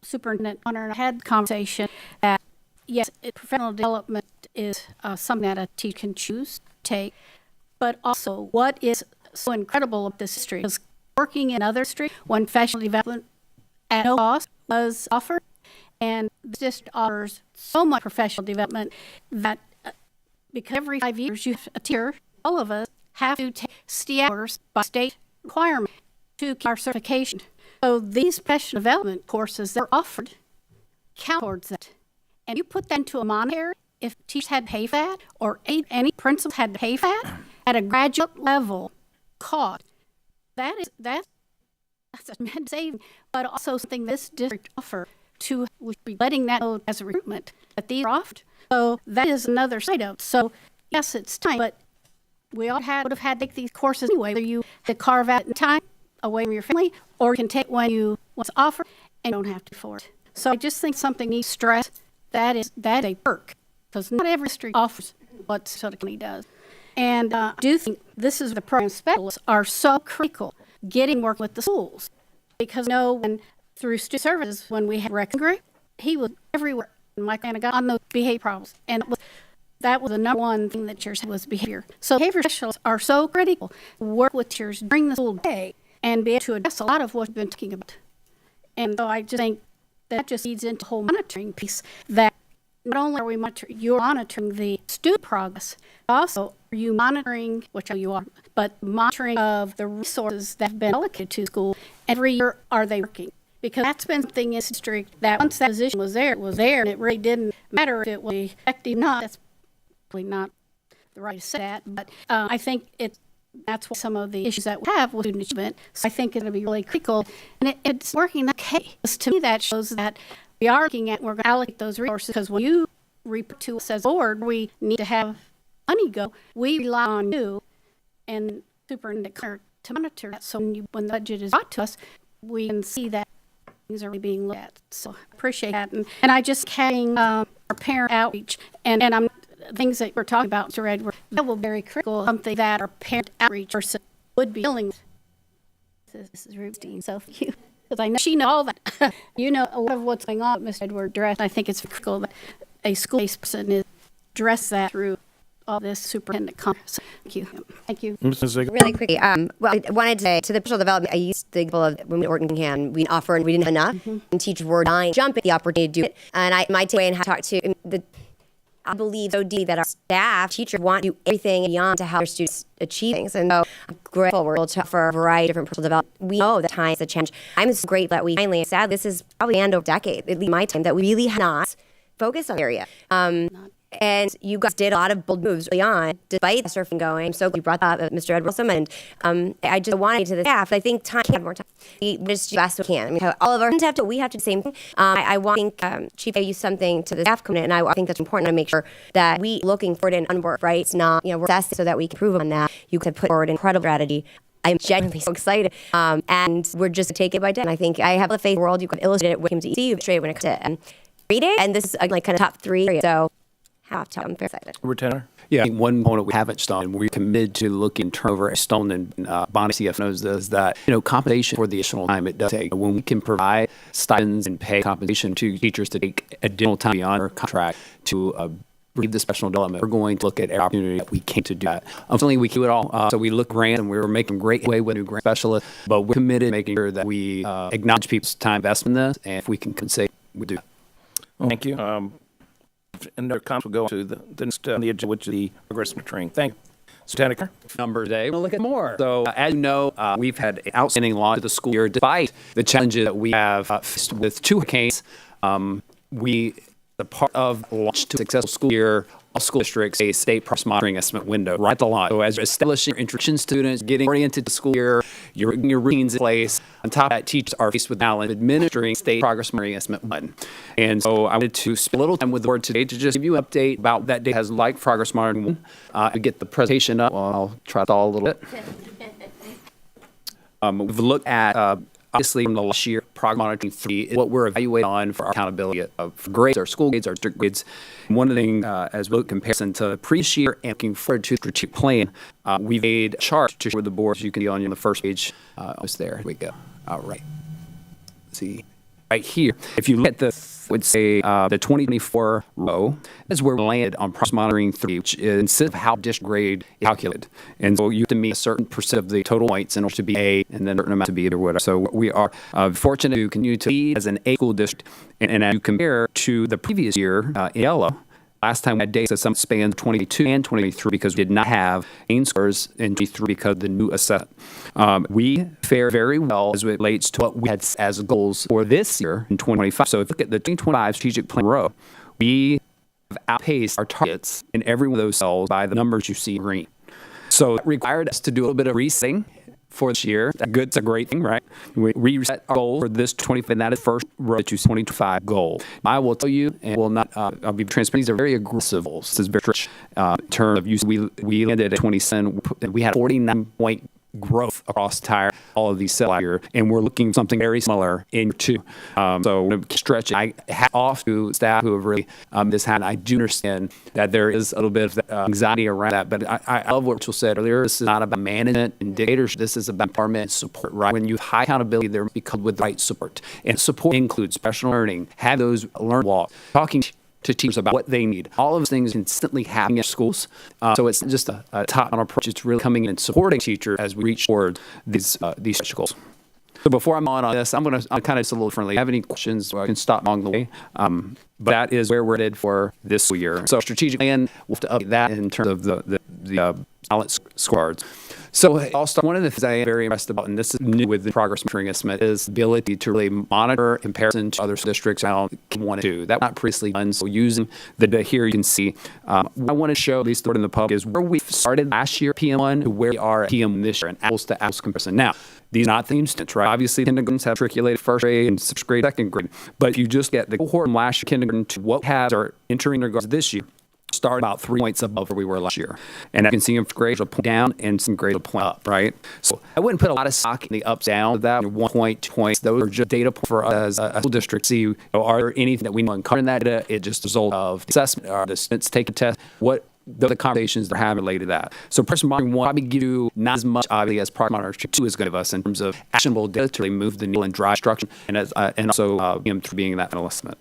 Superintendent Honor and I had the conversation that yes, professional development is something that a teacher can choose to take, but also what is so incredible about this history is working in other districts when professional development at no cost was offered, and this district offers so much professional development that because every 5 years you have a teacher, all of us have to take 60 hours by state requirement to keep our certification. So these professional development courses that are offered count towards that. And you put that into a monetary, if teachers had to pay for that, or any principal had to pay for that, at a graduate level cost, that's a tremendous saving, but also something this district offer to be letting that go as a recruitment that these are offered. So that is another side of it. So yes, it's time, but we all would have had to take these courses anyway, whether you had to carve out time away from your family, or you can take when you was offered and don't have to afford it. So I just think something needs stress. That is a perk, because not every district offers what Sarasota County does. And I do think this is the program specialists are so critical getting work with the schools, because when through student services, when we had Rex Gray, he was everywhere. Mike kind of got on those behavior problems, and that was the number one thing that teachers had was behavior. So behavior specialists are so critical to work with teachers during the school day and be able to address a lot of what we've been talking about. And so I just think that just leads into the whole monitoring piece, that not only are we you're monitoring the student progress, but also are you monitoring, which you are, but monitoring of the resources that have been allocated to the school. Every year, are they working? Because that's been something in this district that once that position was there, and it really didn't matter if it was effective or not. That's probably not the right to say that, but I think that's what some of the issues that we have with student achievement. So I think it's going to be really critical, and it's working okay. Because to me, that shows that we are looking at, we're going to allocate those resources, because when you report to us as a board, we need to have money go. We rely on you and superintendent to monitor that. So when the budget is brought to us, we can see that things are really being looked at. So I appreciate that. And I just having our parent outreach, and I'm things that we're talking about, Mr. Edward, that will be very critical, something that our parent outreach person would be dealing with. This is Rubinstein, so thank you. Because I know she knows all that. You know a lot of what's going on, Mr. Edward addressed. I think it's critical that a school-based person is address that through all this superintendent comment. So thank you. Thank you. Mrs. Ziegler? Really quickly, well, I wanted to say to the professional development, I used the example of when Orton can we offer and we didn't have enough, and teachers were dying, jump at the opportunity to do it. And my takeaway and how I talked to I believe so deeply that our staff, teachers want to do everything beyond to help their students achieve things. And so I'm grateful we're able to offer a variety of different personal development. We know that time is a challenge. I'm so grateful that we finally, sadly, this is probably over a decade, at least my time, that we really have not focused on the area. And you guys did a lot of bold moves early on, despite the surfing going. I'm so glad you brought that up, Mr. Edwards. And I just wanted to the staff, I think time can have more time. We just do the best we can. I mean, all of our have to, we have to do the same thing. I want to think, Chief, I use something to the staff component, and I think that's important to make sure that we looking forward and onward, right? It's not, we're assessing so that we can improve on that. You could put forward incredible strategy. I'm genuinely so excited. And we're just take it by day. And I think I have a faith in the world. You can illustrate it when it comes to ECU, straight when it comes to reading. And this is like kind of top 3. So I'm very excited. Retainer? Yeah, I think one component we haven't done, we're committed to looking turnover. Stone and Bonnie CF knows this, that, compensation for the additional time it does take. When we can provide stipends and pay compensation to teachers to take additional time beyond our contract to read the special development, we're going to look at every opportunity that we can to do that. Unfortunately, we can do it all. So we look grant, and we're making great way with new grant specialists, but we're committed to making sure that we acknowledge people's time investment in this, and if we can compensate, we do. Well, thank you. And our comments will go to the next on the agenda, which is the progress monitoring. Thank you. Superintendent Carr? Number today, we'll look at more. So, as you know, we've had an outstanding launch of the school year, despite the challenges that we have faced with 2 hurricanes. The part of launch to a successful school year, all school districts a state progress monitoring estimate window right at the launch. So as you're establishing your introduction students, getting oriented to school year, your routines in place. On top of that, teachers are faced with now administering state progress monitoring estimate 1. And so I wanted to spend a little time with the board today to just give you an update about that day has like progress monitoring 1. To get the presentation up, well, I'll try to stall a little bit. We've looked at obviously, from the last year, progress monitoring 3 is what we're evaluating on for our accountability of grades, our school grades, our district grades. And one of the things, as we look comparison to the previous year and looking forward to the strategic plan, we made a chart to share with the board, as you can see on the first page. It's there. Here we go. All right. Let's see. Right here, if you look at the 2024 row, that's where we landed on progress monitoring 3, which is instead of how district grade is calculated. And so you have to meet a certain percent of the total points in order to be A, and then a certain amount to be or whatever. So we are fortunate to continue to lead as an A school district. And as you compare to the previous year in yellow, last time we had data some spans 22 and 23 because we did not have main scores in 23 because of the new assessment. We fare very well as it relates to what we had as goals for this year in 2025. So if you look at the 2025 strategic plan row, we have outpaced our targets in every one of those cells by the numbers you see in green. So it required us to do a little bit of resetting for this year. It's a great thing, right? We reset our goal for this 25, and that is first row to 2025 goal. I will tell you, and will not. I'll be transparent. These are very aggressive goals. This is very rich in terms of use. We landed at 27. We had 49-point growth across all of these cells here, and we're looking for something very similar in 2. So stretch. I hat off to staff who have really this hand. I do understand that there is a little bit of anxiety around that, but I love what Rachel said earlier. This is not about management and dictatorship. This is about empowerment and support. Right? When you have high accountability, there must come with the right support, and support includes special learning, have those learn walk, talking to teachers about what they need. All of those things consistently happening at schools. So it's just a top-down approach. It's really coming in and supporting teachers as we reach toward these goals. So before I'm on this, I'm kind of just a little differently. If you have any questions, I can stop along the way. But that is where we're headed for this school year. So strategic plan, we'll have to update that in terms of the balance scorecards. So I'll start. One of the things I am very impressed about, and this is new with the progress monitoring estimate, is the ability to really monitor in comparison to other districts. I don't want to do that. Not previously done. So using the data here, you can see. What I want to show, at least in the public, is where we started last year, PM1, to where we are at PM this year, an apples-to-apples comparison. Now, these are not the instance, right? Obviously, kindergartens have matriculated first grade and sixth grade, second grade. But if you just get the cohort from last year kindergarten to what we have are entering their grades this year, start about 3 points above where we were last year. And you can see grades will point down and some grades will point up, right? So I wouldn't put a lot of stock in the ups, down of that. 1 point, 2 points. Those are just data points for us as a school district. See, are there anything that we want to uncover in that data? It's just a result of assessment, or the students take a test. What the conversations they're having related to that. So person monitoring 1 probably give you not as much obviously as progress monitoring 2 is going to give us in terms of actionable data to really move the needle and drive instruction, and also being that final estimate.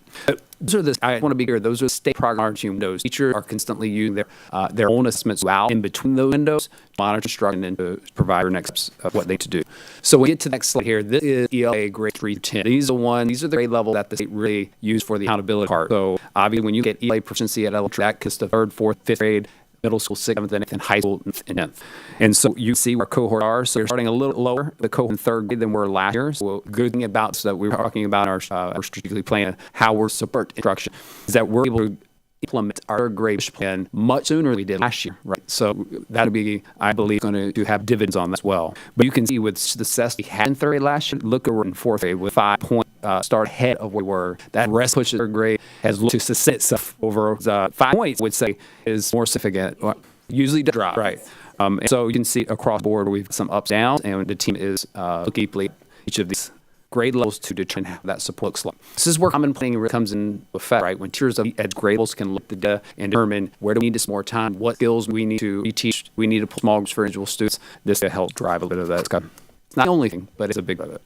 those are the, I want to be clear, those are state monitoring windows. Teachers are constantly using their own assessments out in between those windows to monitor instruction and to provide their next steps of what they to do. So we get to the next slide here. This is ELA grade 3 to 10. These are the grade level that the state really used for the accountability part. So obviously when you get ELA proficiency at elementary, that consists of 3rd, 4th, 5th grade, middle school, 6th, 7th, and 8th, and high school, 9th and 10th. And so you see where cohort are. So you're starting a little lower, the cohort in 3rd grade than we were last year. So good thing about this that we were talking about our strategically plan, how we're support instruction, is that we're able to implement our grade plan much sooner than we did last year, right? So that'll be, I believe, going to have dividends on that as well. But you can see with the success we had in 3rd grade last year, look over in 4th grade with 5 point start ahead of where we were. That rest pushes 3rd grade has looked to sustain itself over 5 points, would say, is more significant. Usually drop, right? And so you can see across the board we've got some ups, downs, and the team is looking deeply at each of these grade levels to determine how that support looks like. This is where common planning really comes into effect, right? When teachers at grade levels can look at the data and determine where do we need some more time, what skills we need to teach, we need to put small groups for individual students. This can help drive a bit of that. It's not the only thing, but it's a big part of it.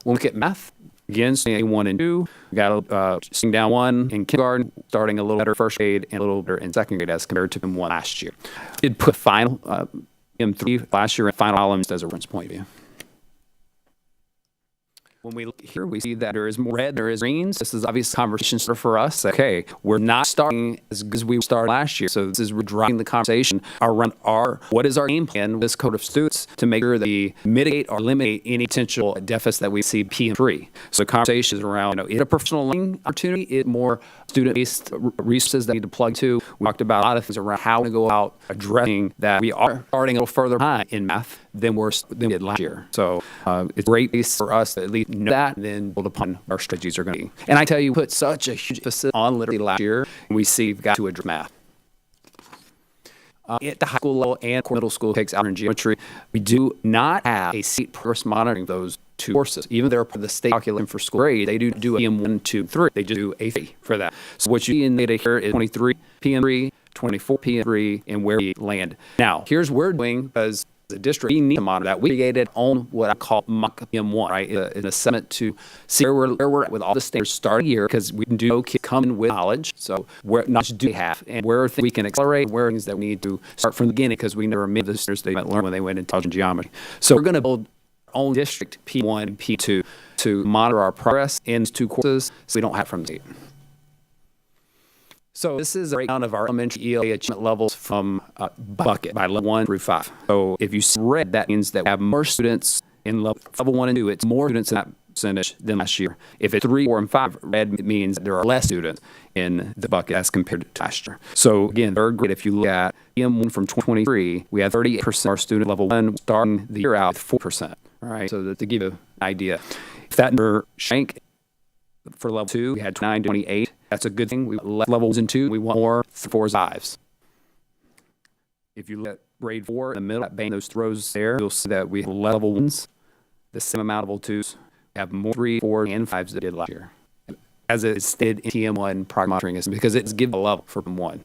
When we look at math, again, studying 1 and 2, we got sitting down 1 in kindergarten, starting a little better 1st grade and a little better in 2nd grade as compared to M1 last year. Did put final M3 last year and final elements as a reference point of view. When we look here, we see that there is more red, there is greens. This is obvious conversation starter for us. Okay, we're not starting as good as we started last year. So this is we're driving the conversation around what is our game plan with this cohort of students to make sure that we mitigate or eliminate any potential deficits that we see PM3. So conversations around, is it a professional learning opportunity? Is it more student-based resources that we need to plug to? We talked about a lot of things around how to go about addressing that. We are starting a little further behind in math than we did last year. So it's great for us to at least know that and then build upon our strategies are going to be. And I tell you, we put such a huge emphasis on literacy last year, and we see we've got to address math. At the high school level and middle school takes algebra and geometry, we do not have a state progress monitoring those 2 courses. Even though they're part of the state curriculum for school grade, they do a PM1, 2, 3. They just do a fee for that. So what you see in data here is 23 PM3, 24 PM3, and where we land. Now, here's what we're doing because the district, we need to monitor that. We created on what I call mock PM1, right? An assessment to see where we're at with all the standards starting here, because we can do kids come in with knowledge. So where knowledge do we have, and where are things we can accelerate, where are things that we need to start from the beginning, because we never made the standards they might learn when they went into geometry. So we're going to build our own district P1 and P2 to monitor our progress in 2 courses, so we don't have from the state. So this is a breakdown of our elementary ELA achievement levels from bucket by level 1 through 5. So if you see red, that means that we have more students in level 1 and 2. It's more students in that percentage than last year. If it's 3, 4, and 5, red means there are less students in the bucket as compared to last year. So again, 3rd grade, if you look at PM1 from 2023, we had 38% of our student level 1 starting the year out with 4%. All right, so to give you an idea. If that number shrank for level 2, we had 29 to 28. That's a good thing. We left levels in 2. We want more 4s, 5s. If you look at grade 4 in the middle, that bang those rows there, you'll see that we have level 1s, the same amount of level 2s. We have more 3, 4, and 5s than did last year. As it stated in TM1 progress monitoring is because it's given a level for PM1.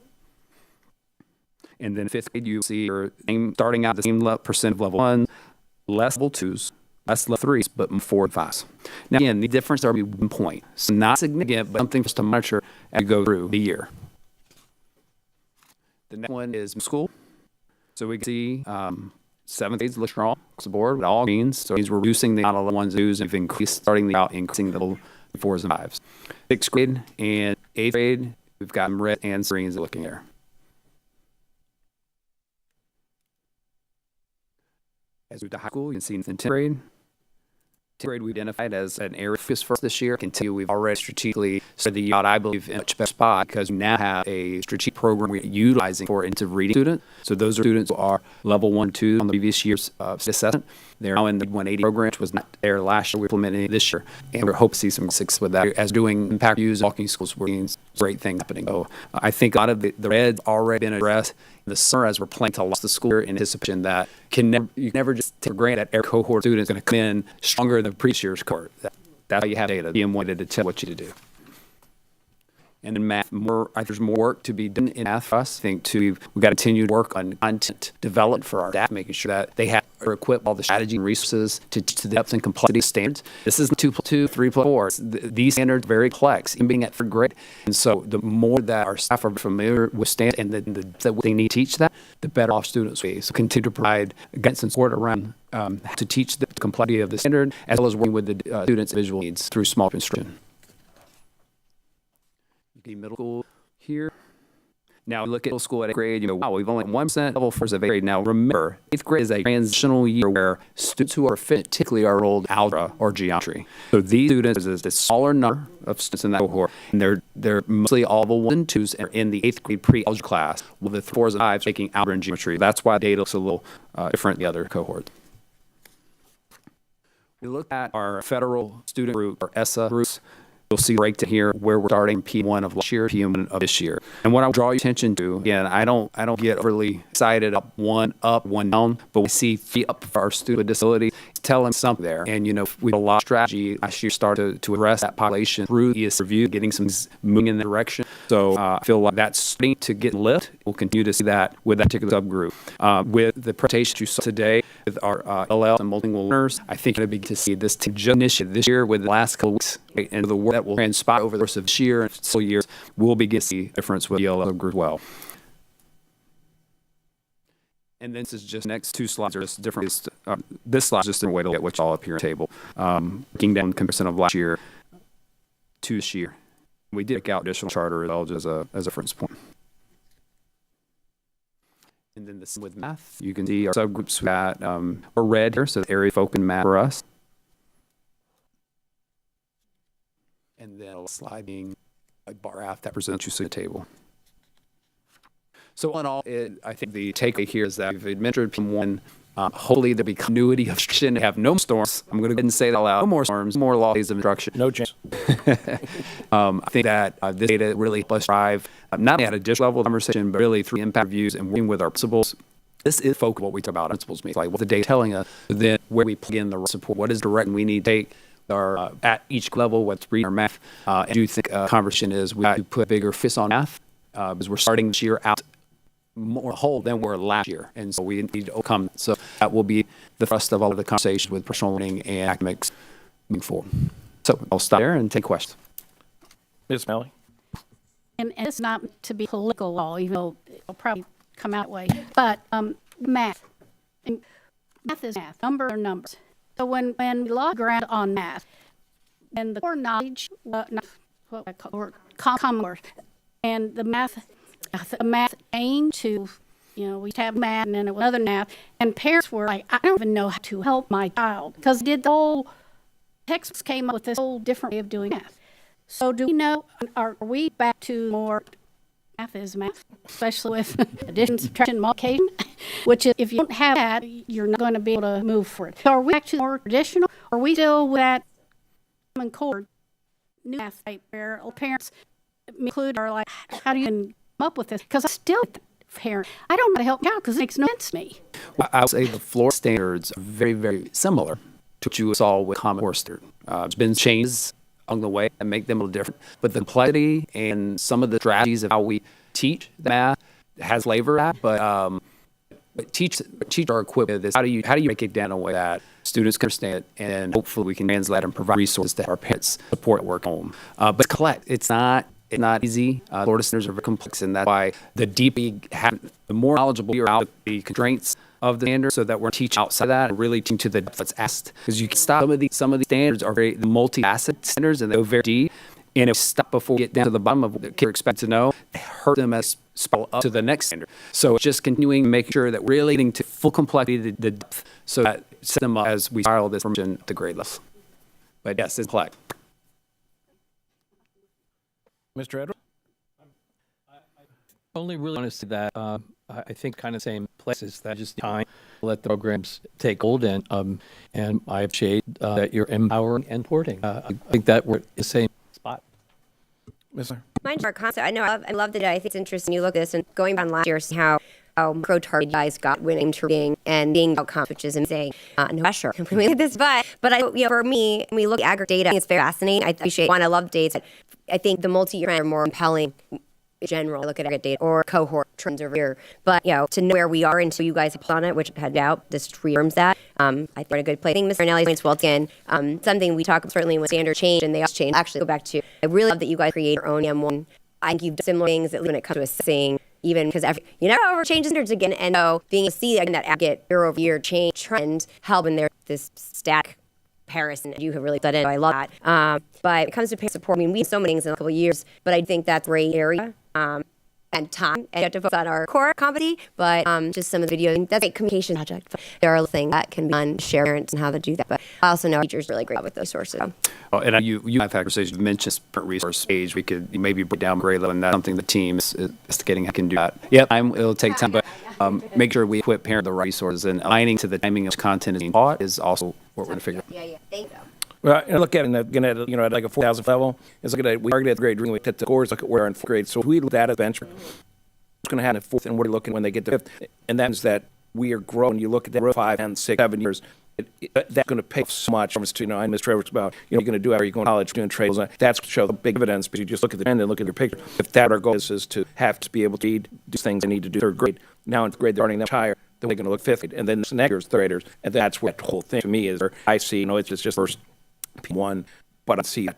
And then 5th grade, you see you're starting out the same percent of level 1, less level 2s, less level 3s, but 4 and 5s. Now, again, the difference are 1 point. So not significant, but something for us to monitor as we go through the year. The next one is school. So we can see 7th grades look strong across the board with all greens. So it means we're reducing the amount of 1s and 2s and we've increased, starting out increasing the 4s and 5s. 6th grade and 8th grade, we've got red and greens looking here. As we move to high school, you can see in 10th grade. 10th grade we identified as an area of focus for us this year. I can tell you we've already strategically started the year out, I believe, in a much better spot because we now have a strategic program we're utilizing for intensive reading students. So those are students who are level 1, 2 on the previous year's assessment. They're now in the 180 program, which was not there last year. We're implementing it this year. And we hope to see some success with that. As doing impact reviews, walking schools, we're seeing great things happening. So I think a lot of the red's already been addressed in the summer as we're planning to launch the school year in anticipation that you can never just take for granted that every cohort of students is going to come in stronger than the previous year's cohort. That's how you have data. PM1 to tell what you to do. And in math, I think there's more work to be done in math for us. I think we've got to continue to work on content development for our staff, making sure that they are equipped with all the strategy and resources to teach the depth and complexity of standards. This isn't 2 plus 2, 3 plus 4. These standards are very complex, even being at third grade. And so the more that our staff are familiar with standards and that they need to teach that, the better off students will be. So continue to provide guidance and support around to teach the complexity of the standard, as well as working with the students' visual needs through small instruction. Middle school here. Now look at middle school at 8th grade, wow, we've only 1% level for 8th grade. Now remember, 8th grade is a transitional year where students who are fit typically are enrolled in algebra or geometry. So these students is a smaller number of students in that cohort, and they're mostly all the 1s and 2s and are in the 8th grade pre-algebra class, with the 4s and 5s taking algebra and geometry. That's why data looks a little different than the other cohorts. We look at our federal student group, or ESSA groups. You'll see right to here where we're starting P1 of last year, P1 of this year. And what I draw your attention to, again, I don't get overly excited one up, one down, but we see 3 up for our student with disability. It's telling something there. And, we had a lot of strategy last year started to address that population through ES review, getting some moving in the direction. So I feel like that's starting to get lift. We'll continue to see that with that particular subgroup. With the presentation you saw today with our LL and multilingual learners, I think you're going to begin to see this just initiative this year with the last couple weeks, right, and the work that will transpire over the course of this year and several years, we'll begin to see a difference with the LL group as well. And then this is just next 2 slides are just different. This slide is just a way to look at what's all up here on the table. Looking down comparison of last year to this year. We did take out additional charter as well just as a reference point. And then this with math, you can see our subgroups that are red here, so the area of focus in math for us. And then a sliding bar graph that presents you to the table. So all in all, I think the takeaway here is that we've administered P1. Hopefully there'll be continuity of instruction and have no storms. I'm going to go ahead and say that out loud. No more storms, more long days of instruction. No chance. I think that this data really helps us drive not only at a district level conversation, but really through impact reviews and working with our principals. This is focus what we talk about principals meetings, like what the data telling us, then where we plug in the support, what is the direction we need to take. At each level, what's reading our math. I do think conversation is we have to put bigger fists on math because we're starting this year out more whole than we were last year. And so we need to overcome. So that will be the thrust of all of the conversations with personal learning and academics moving forward. So I'll stop there and take questions. Ms. Melly? And it's not to be political law, even though it'll probably come out that way. But math. And math is math. Numbers are numbers. So when we log ground on math, and the core knowledge, not what I call or common core, and the math changed to, we have math and then it was other math, and parents were like, I don't even know how to help my child because the whole textbooks came up with this whole different way of doing math. So do we know? Are we back to more math is math, especially with addition, subtraction, multiplication, which is, if you don't have that, you're not going to be able to move for it. So are we actually more traditional? Or are we still with that common core new math type where parents, included, are like, how do you come up with this? Because I still parent, I don't know how to help you out because it makes no sense to me. Well, I would say the floor standards are very, very similar to what you saw with Common Core standard. There's been changes along the way that make them a little different. But the complexity and some of the strategies of how we teach the math has flavor at, but teachers are equipped with this. How do you break it down in a way that students can understand it, and hopefully we can translate and provide resources that our parents support at work home. But collect, it's not easy. Florida standards are very complex, and that's why the more knowledgeable you're out with the constraints of the standard, so that we're teaching outside of that and really teaching to the depth that's asked. Because you can stop some of these standards are very multi-faceted standards and they go very deep. And if we stop before we get down to the bottom of what the kids are expected to know, it hurt them as spiral up to the next standard. So it's just continuing to make sure that we're really getting to full complexity, the depth, so that set them up as we spiral this from the grade level. But yes, it's complex. Mr. Edwards? Only really want to say that I think kind of same places that just time let the programs take hold and I appreciate that you're empowering and supporting. I think that we're in the same spot. Yes, sir. Mind our concept. I know I love the data. I think it's interesting. You look at this and going on last year, how micro-targeted guys got winning to being outcomes, which is amazing. No pressure completely like this, but for me, when we look at aggregate data, I think it's very fascinating. I appreciate I love data. I think the multi-year are more compelling in general. Look at aggregate data or cohort trends over here. But, to know where we are until you guys have on it, which I had doubt, this reaffirms that. I think we're in a good place. I think Ms. Arnelli's points well again. Something we talk certainly when standard change and they also change. Actually, go back to, I really love that you guys create your own M1. I think you've done similar things, at least when it comes to assessing, even because you never ever change standards again. And so being able to see that aggregate year-over-year change trend helping there, this static comparison, you have really done it. I love that. But when it comes to parent support, we have so many things in a couple of years, but I think that's a great area. And time, and you have to focus on our core competency, but just some of the videos, that's a great communication project. But there are things that can be done, share parents and how to do that. But I also know our teachers are really great with those sources. Oh, and you have had conversations. You mentioned different resource page. We could maybe break down grade level, and that's something the team is investigating. I can do that. Yep, it'll take time, but make sure we equip parents with the right resources and aligning to the timing of content is being taught is also what we're going to figure out. Yeah, thank you. Well, look at it, at like a 4,000 level, is look at it, we target the grade, we look at the scores, look at where in fourth grade. So if we look at that as benchmark, what's going to happen in fourth and what are you looking when they get to fifth? And that is that we are growing. You look at that 5, 10, 6, 7 years, that's going to pay off so much. I miss Trevor's about, you're going to do, are you going to college, doing trades? That's show the big evidence, but you just look at the trend and look at your picture. If that our goal is to have to be able to do things they need to do third grade, now in grade they're starting them higher, then they're going to look fifth grade. And then the next year's third graders. And that's what the whole thing to me is, I see, it's just first P1, but I see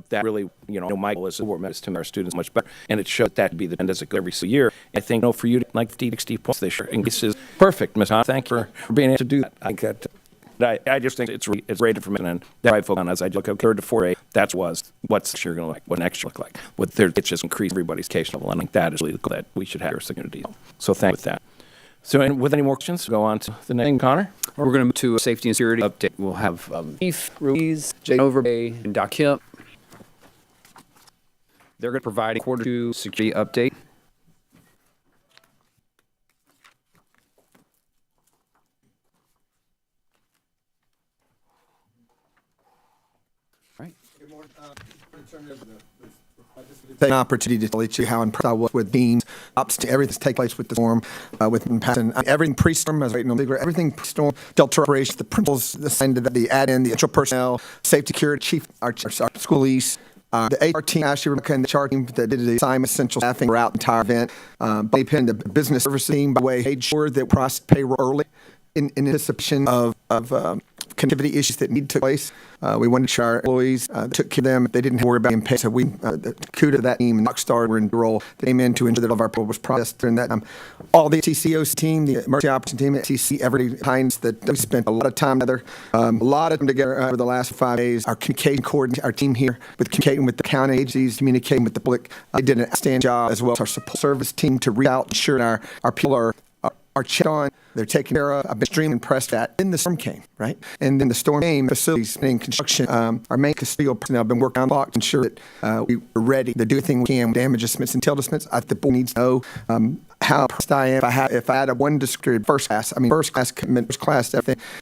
that really, Michael is what matters to our students much better, and it shows that to be the end as it goes every single year. I think, for you to like 50, 60 points this year, and this is perfect, Ms. Hahn. Thank you for being able to do that. I think that, I just think it's rated for me, and that I focus on as I look at third to 4A. That was what's this year going to look like, what next year look like. It's just increase everybody's case level, and I think that is really the goal that we should have our community. So thank you with that. So, and with any more questions, go on to the next thing, Connor. We're going to move to a safety and security update. We'll have Chief Ruiz, Jay Overbay, and Doc Hip. They're going to provide a quarter two security update. Right. Good morning. Take an opportunity to tell you how impressed I was with Dean's ops to everything that's taking place with the storm, with passing everything pre-storm, as waiting on everything pre-storm, Delta operations, the principals assigned to the admin, the actual personnel, safety, security, chief, our school lease. The HR team, Ashley, Rebecca, and the HR team that did the assignment essential staffing throughout the entire event. Bunny Penn, the business service team, by the way, made sure that we processed payroll early in anticipation of connectivity issues that need to take place. We wanted to show our employees took care of them. They didn't have to worry about being paid. So we kudos to that team and Rockstar were in the role. They came in to ensure that all of our payroll was processed during that time. All the TCO's team, the emergency operations team at TC, every times that we spent a lot of time together, over the last 5 days. Our communication coordinator, our team here, with communicating with the county agencies, communicating with the public, they did an outstanding job, as well as our support service team to reach out, ensure that our people are checked on, they're taken care of. I've been extremely impressed that. Then the storm came, right? And then the storm came, facilities in construction. Our main custodial personnel have been working on the clock to ensure that we were ready to do everything we can with damage estimates and tail estimates. The board needs to know how impressed I am. If I had a one district first class commitment, first class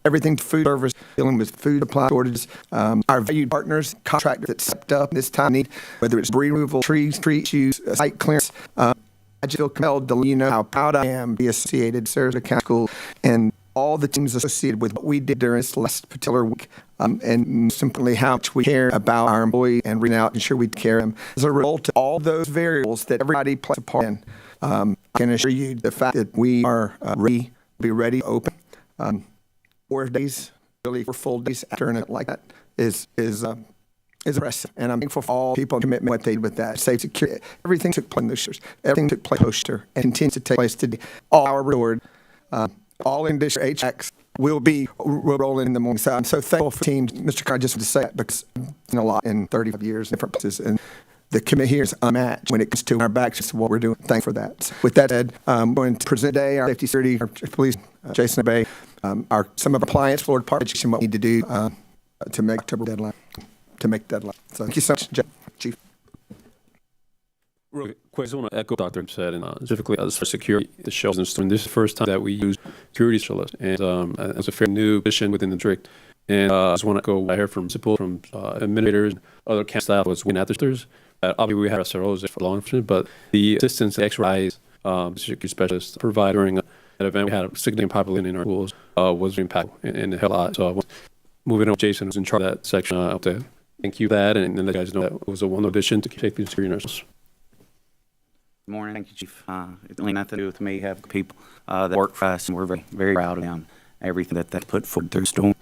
everything to food service, dealing with food supply shortages. Our valued partners, contractors that stepped up this time need, whether it's debris removal, trees, tree issues, site clearance. I just feel compelled to let you know how proud I am to be associated with Sarasota County School and all the teams associated with what we did during this last particular week, and simply how much we care about our employees and reaching out and ensure we care of them. As a result of all those variables that everybody plays a part in, I can assure you the fact that we are ready to open. 4 days, really 4 full days after an event like that is impressive, and I'm thankful for all people and commitment what they did with that. Safety, security, everything took place in those years. Everything took place post-year and continues to take place today. All our reward, all in district HX will be rolling in the morning. So I'm so thankful for the team. Mr. Carr, just to say it because I've seen a lot in 35 years, different places, and the committee here is unmatched when it comes to our backs. Just what we're doing. Thanks for that. With that said, I'm going to present today our safety, security, our police, Jason Bay, some of our compliance, Florida Department of Education, what we need to do to make October deadline. So thank you so much, Chief. Real quick, I just want to echo what Dr. said, and specifically as for security, the shells and stuff. This is the first time that we use security specialists, and it's a fairly new position within the district. And I just want to go I heard from principals, from administrators, and other camp staff was winning administrators. Obviously, we had our SROs for law enforcement, but the assistance, the extra eyes, security specialists provided during that event, we had a significant population in our schools, was impactful and it helped a lot. So moving on, Jason was in charge of that section out there. thank you for that, and let you guys know that it was a wonderful addition to safety and security in our schools. Good morning. Thank you, Chief. It's really nothing to do with me. Have people that work for us, and we're very, very proud of them, everything that they put forward through the storm.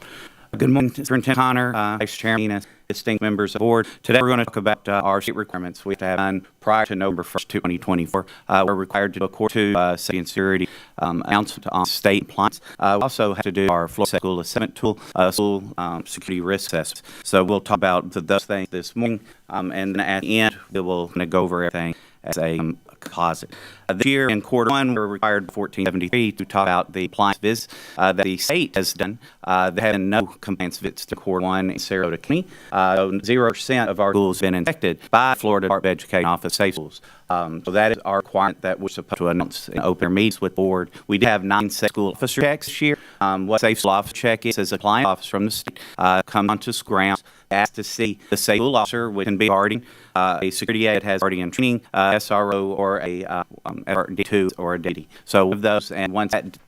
Good morning, Superintendent Connor, Vice Chairman, and distinct members of the board. Today we're going to talk about our state requirements we have to have done prior to November 1st, 2024. We're required to do according to safety and security announcement on state compliance. We also have to do our Florida School Assessment Tool, school security risk assessments. So we'll talk about those things this morning, and then at the end we will go over everything as a composite. This year in quarter one, we're required 1473 to talk about the compliance visits that the state has done. They have no compliance visits to quarter one in Sarasota County. 0% of our schools have been inspected by Florida Department of Education Office of Safe Schools. So that is our requirement that we're supposed to announce in open meetings with the board. We did have 9 safe school officer checks this year. What safe school officer check is a compliance officer from the state come onto grounds, asked to see the safe school officer, which can be guardian, a security aide has guardian training, SRO, or a D2 or a DD. So of those, and once that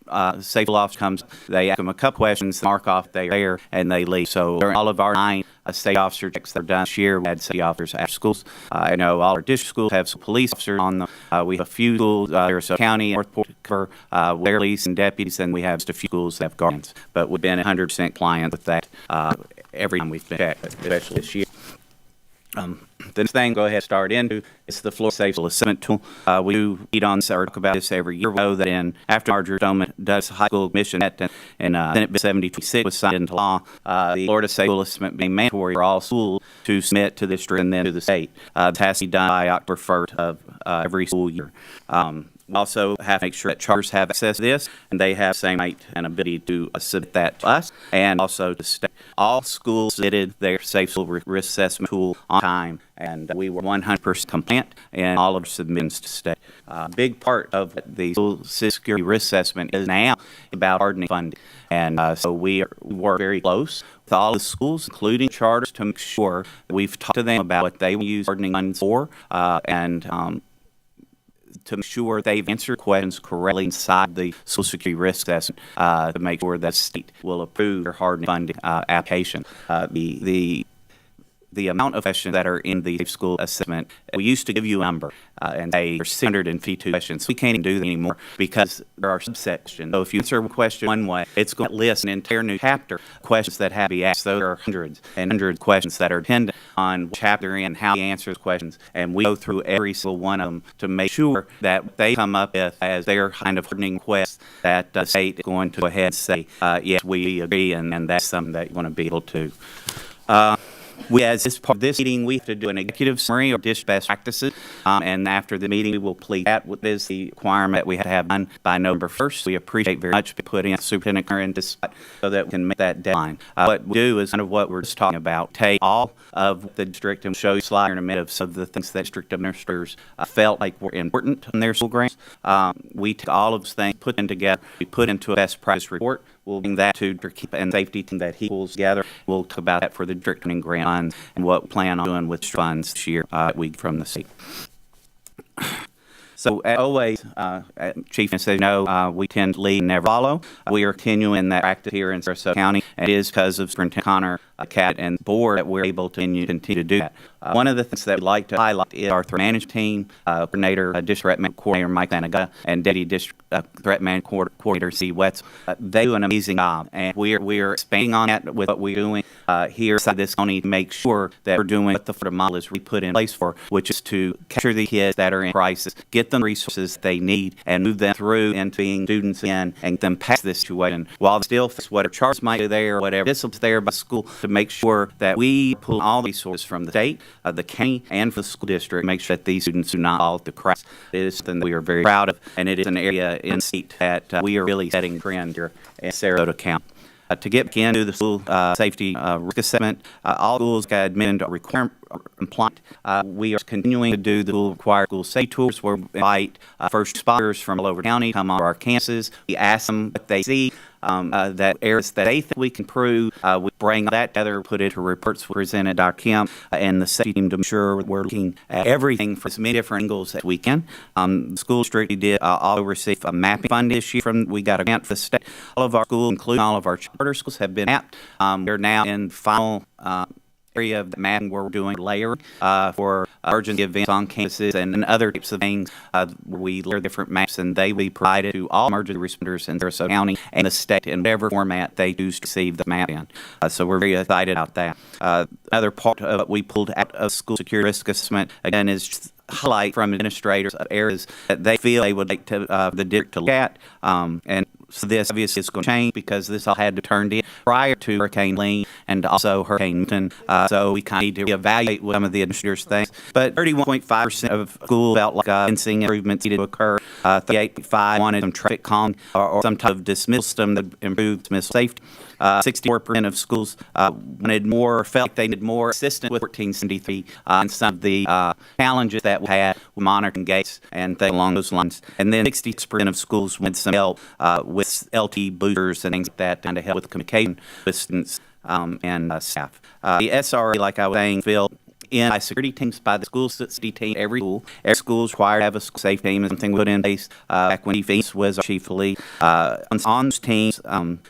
safe school officer comes, they ask them a couple questions, mark off they are there, and they leave. So during all of our 9 state officer checks that are done this year, we had state officers at schools. I know all our district schools have some police officers on them. We have a few schools, Sarasota County, Northport, with police and deputies, and we have just a few schools that have guardians. But we've been 100% compliant with that every time we've been checked, especially this year. The next thing, go ahead and start into, it's the Florida Safe School Assessment Tool. We do meet on this or talk about this every year. We know that after Marjorie Stoneman does high school admission and Senate Bill 7026 was signed into law, the Florida Safe School Assessment being mandatory for all schools to submit to the district and then to the state. It has to be done by October 1st of every school year. We also have to make sure that charters have access to this, and they have the same right and ability to submit that to us and also to state. All schools submitted their safe school risk assessment tool on time, and we were 100% compliant in all of our submissions to state. A big part of the school security risk assessment is now about hardening funding, and so we work very close with all the schools, including charters, to make sure that we've talked to them about what they will use hardening funds for, and to make sure they've answered questions correctly inside the Social Security risk assessment to make sure that state will approve their hardening funding application. The amount of questions that are in the safe school assessment, we used to give you a number and say there's 652 questions. We can't even do that anymore because there are subset questions. So if you answer a question one way, it's going to list an entire new chapter of questions that have to be asked. So there are hundreds and hundreds of questions that are dependent on what chapter and how he answers questions. And we go through every single one of them to make sure that they come up with as their kind of hardening request that the state is going to go ahead and say, yes, we agree, and that's something that you want to be able to. As this part of this meeting, we have to do an executive summary of district best practices, and after the meeting, we will plead that. What is the requirement that we have to have done by November 1st? We appreciate very much putting Superintendent Kerr in this spot so that we can make that deadline. What we do is kind of what we're just talking about. Take all of the district and show you a slide in a minute of some of the things that district administrators felt like were important in their school grants. We took all of those things, put them together, we put into a best practice report. We'll bring that to the and safety team that he pulls together. We'll talk about that for the district and grant funds and what we plan on doing with funds this year from the state. So as always, Chief said, we tend to lead and never follow. We are continuing that practice here in Sarasota County, and it is because of Superintendent Connor, CAT, and the board that we're able to continue to do that. One of the things that we'd like to highlight is our threat management team, coordinator, district threat management coordinator Mike Lanagutta, and deputy district threat management coordinator C. Wetz. They do an amazing job, and we're expanding on that with what we're doing here inside this county to make sure that we're doing what the Florida model is we put in place for, which is to capture the kids that are in crisis, get them resources they need, and move them through into being students again, and get them past this situation while they still face whatever charges might be there, or whatever discipline's there by school, to make sure that we pull all the resources from the state, the county, and for the school district, make sure that these students do not fall through the cracks. It is something that we are very proud of, and it is an area in the state that we are really setting a trend here in Sarasota County. To get back into the school safety risk assessment, all schools got admitted to requirement compliant. We are continuing to do the required school safety tours where we invite first responders from all over the county come on our campuses. We ask them what they see, that areas that they think we can improve. We bring that together, put it into reports we present at Dr. Kemp and the safety team to make sure we're looking at everything from as many different angles as we can. The school district did also receive a mapping fund this year. We got a grant for the state. All of our schools, including all of our charter schools, have been mapped. We're now in final area of the mapping where we're doing layering for emergency events on campuses and other types of things. We layer different maps, and they will be provided to all emergency responders in Sarasota County and the state in whatever format they choose to receive the map in. So we're very excited about that. Another part of what we pulled out of school security risk assessment, again, is just highlight from administrators of areas that they feel they would like to the district to look at. And so this obviously is going to change because this all had to turn in prior to Hurricane Lee and also Hurricane Milton. So we kind of need to reevaluate what some of the administrators think. But 31.5% of schools felt like fencing improvements needed to occur. 38.5% wanted some traffic calming or some type of dismissal system that improved dismissal safety. 64% of schools wanted more, or felt like they needed more assistance with 1473 and some of the challenges that we had with monitoring gates and things along those lines. And then 60% of schools wanted some help with LT boosters and things like that, and to help with communication with students and staff. The SRA, like I was saying, filled in by security teams by the school safety team. Every school is required to have a school safety team, and something we put in place back when Chief East was our chief of police. On those teams,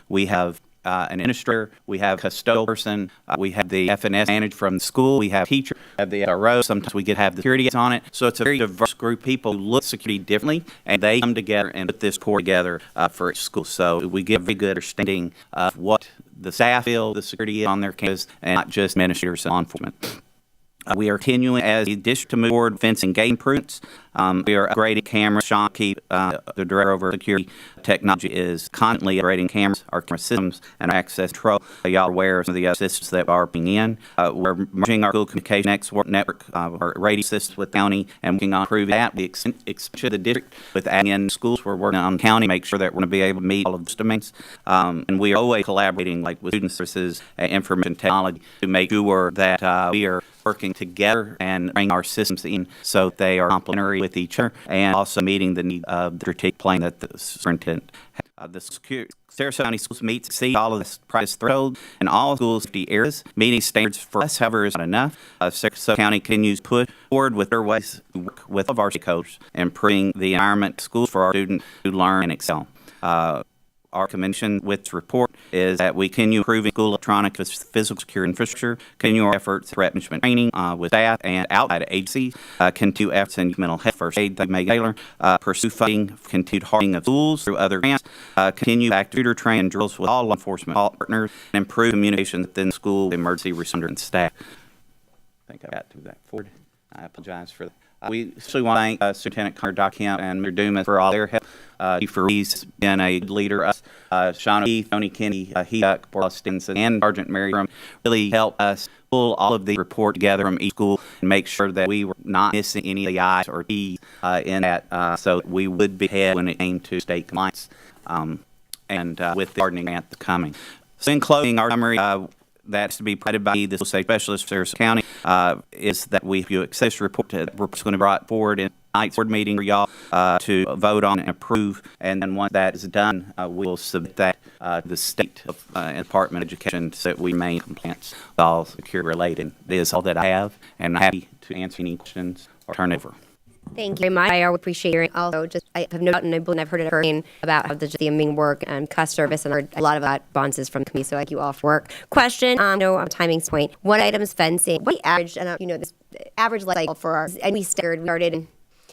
we have an administrator, we have a custodial person, we have the FNS manager from the school, we have teacher, we have the SRO, sometimes we get have the security guys on it. So it's a very diverse group of people who look at security differently, and they come together and put this core together for each school. So we get a very good understanding of what the staff feel the security is on their campus, and not just administrators and law enforcement. We are continuing as a district to move forward fencing gate improvements. We are upgrading cameras. Sean Keep, the director over security technology, is constantly upgrading cameras, our camera systems, and our access control. Y'all are aware of some of the systems that are being in. We're merging our school communication network, our radio systems with county, and working on improving that. We expand the district with adding in schools. We're working on county, make sure that we're going to be able to meet all of those domains. And we are always collaborating, like with student services and information technology, to make sure that we are working together and bring our systems in so they are complementary with each other, and also meeting the need of the strategic plan that the superintendent has. The Sarasota County schools meet exceed all of this price threshold in all schools safety areas. Meeting standards for us, however, is not enough. Sarasota County continues to push forward with their ways to work with all of our stakeholders, improving the environment in schools for our students to learn and excel. Our commission with this report is that we continue improving school electronic physical security infrastructure, continue our efforts at threat management training with staff and outside agencies, continue efforts in mental health first aid that Meg Taylor, pursue funding, continued hardening of schools through other grants, continue active shooter training drills with all law enforcement partners, and improve communication within school, emergency responder, and staff. I think I got to that forward. I apologize for that. We especially want to thank Superintendent Connor Doc Kemp and Mr. Dumas for all their help. Chief Reese has been a good leader. Sean O'Keefe, Tony Kenny, Paul Stinson, and Sergeant Mary Durham really helped us pull all of the report together from each school and make sure that we were not missing any of the I's or T's in that, so we would be ahead when it came to state compliance and with the hardening grant that's coming. So in closing, our summary that's to be provided by the school safety specialist for Sarasota County is that we have access report that we're going to be brought forward in tonight's board meeting for y'all to vote on and approve, and then once that is done, we will submit that to the state Department of Education so that we remain compliant with all security related. It is all that I have, and I'm happy to answer any questions or turn it over. Thank you very much. I appreciate hearing. Also, just I have no doubt, and I believe I've heard it hurting about how the amazing work and customer service, and I heard a lot of that responses from the community. So thank you all for work. Question: no timing point. What items fencing? What the average? And this average life cycle for our? And we started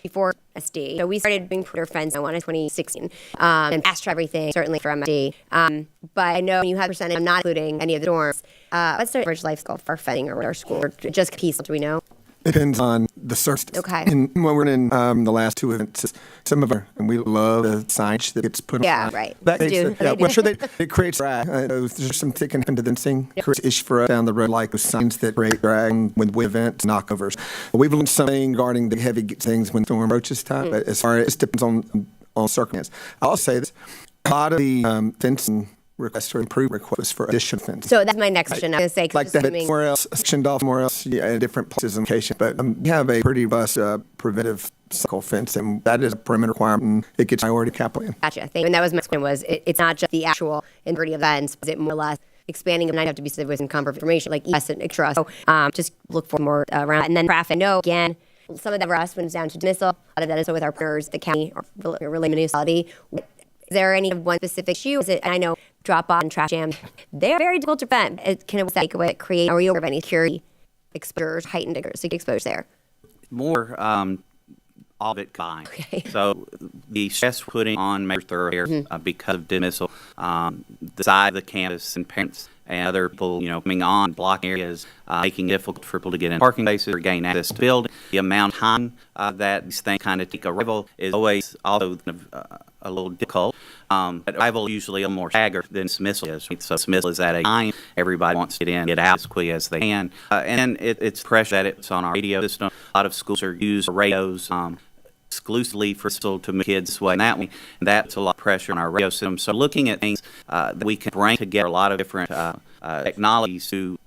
before SD. So we started doing perimeter fencing in 2016, and asked for everything certainly for MSD. But I know when you have percentage, I'm not including any of the dorms. What's the average life cycle for fencing or our school, or just piece? Do we know? Depends on the service. Okay. And when we're in the last two events, some of our, and we love the signage that gets put on. Yeah, right. That They makes do. well, sure, it creates drag. There's some thick and convincing. It creates issue for us down the road, like those signs that create drag with events, knockovers. We've learned something regarding the heavy things when storm approaches time, but as far as it depends on circumstance. I'll say this, a lot of the fencing requests or improve requests for additional fence. So that's my next question. I was going to say, Like that, but somewhere else, sectioned off somewhere else, in different places in location. But we have a pretty robust preventive cycle fence, and that is a perimeter requirement, and it gets priority capital in. Gotcha. And that was my question, was it's not just the actual integrity of events, is it more or less expanding, and I have to be specific with some comfort information, like ES and extra. So just look for more around. And then traffic, I know, again, some of that for us when it's down to dismissal, a lot of that is with our partners, the county, or really municipality. Is there any one specific issue? Is it, and I know drop off and trash jam. They're very difficult to prevent. It can take away, create, or you aware of any security exposures, heightened exposures there? More all of it combined. Okay. So the stress we're putting on major thoroughfares because of dismissal, the side of the campus and parents and other people, coming on block areas, making it difficult for people to get in parking spaces or gain access to the building. The amount of time that these things kind of take arrival is always also a little difficult. But arrival is usually a little more staggered than dismissal is. Right? So dismissal is at a time. Everybody wants to get in, get out as quickly as they can. And it's pressure that it's on our radio system. A lot of schools are using radios exclusively for to move kids this way and that way. And that's a lot of pressure on our radio system. So looking at things that we can bring together a lot of different technologies to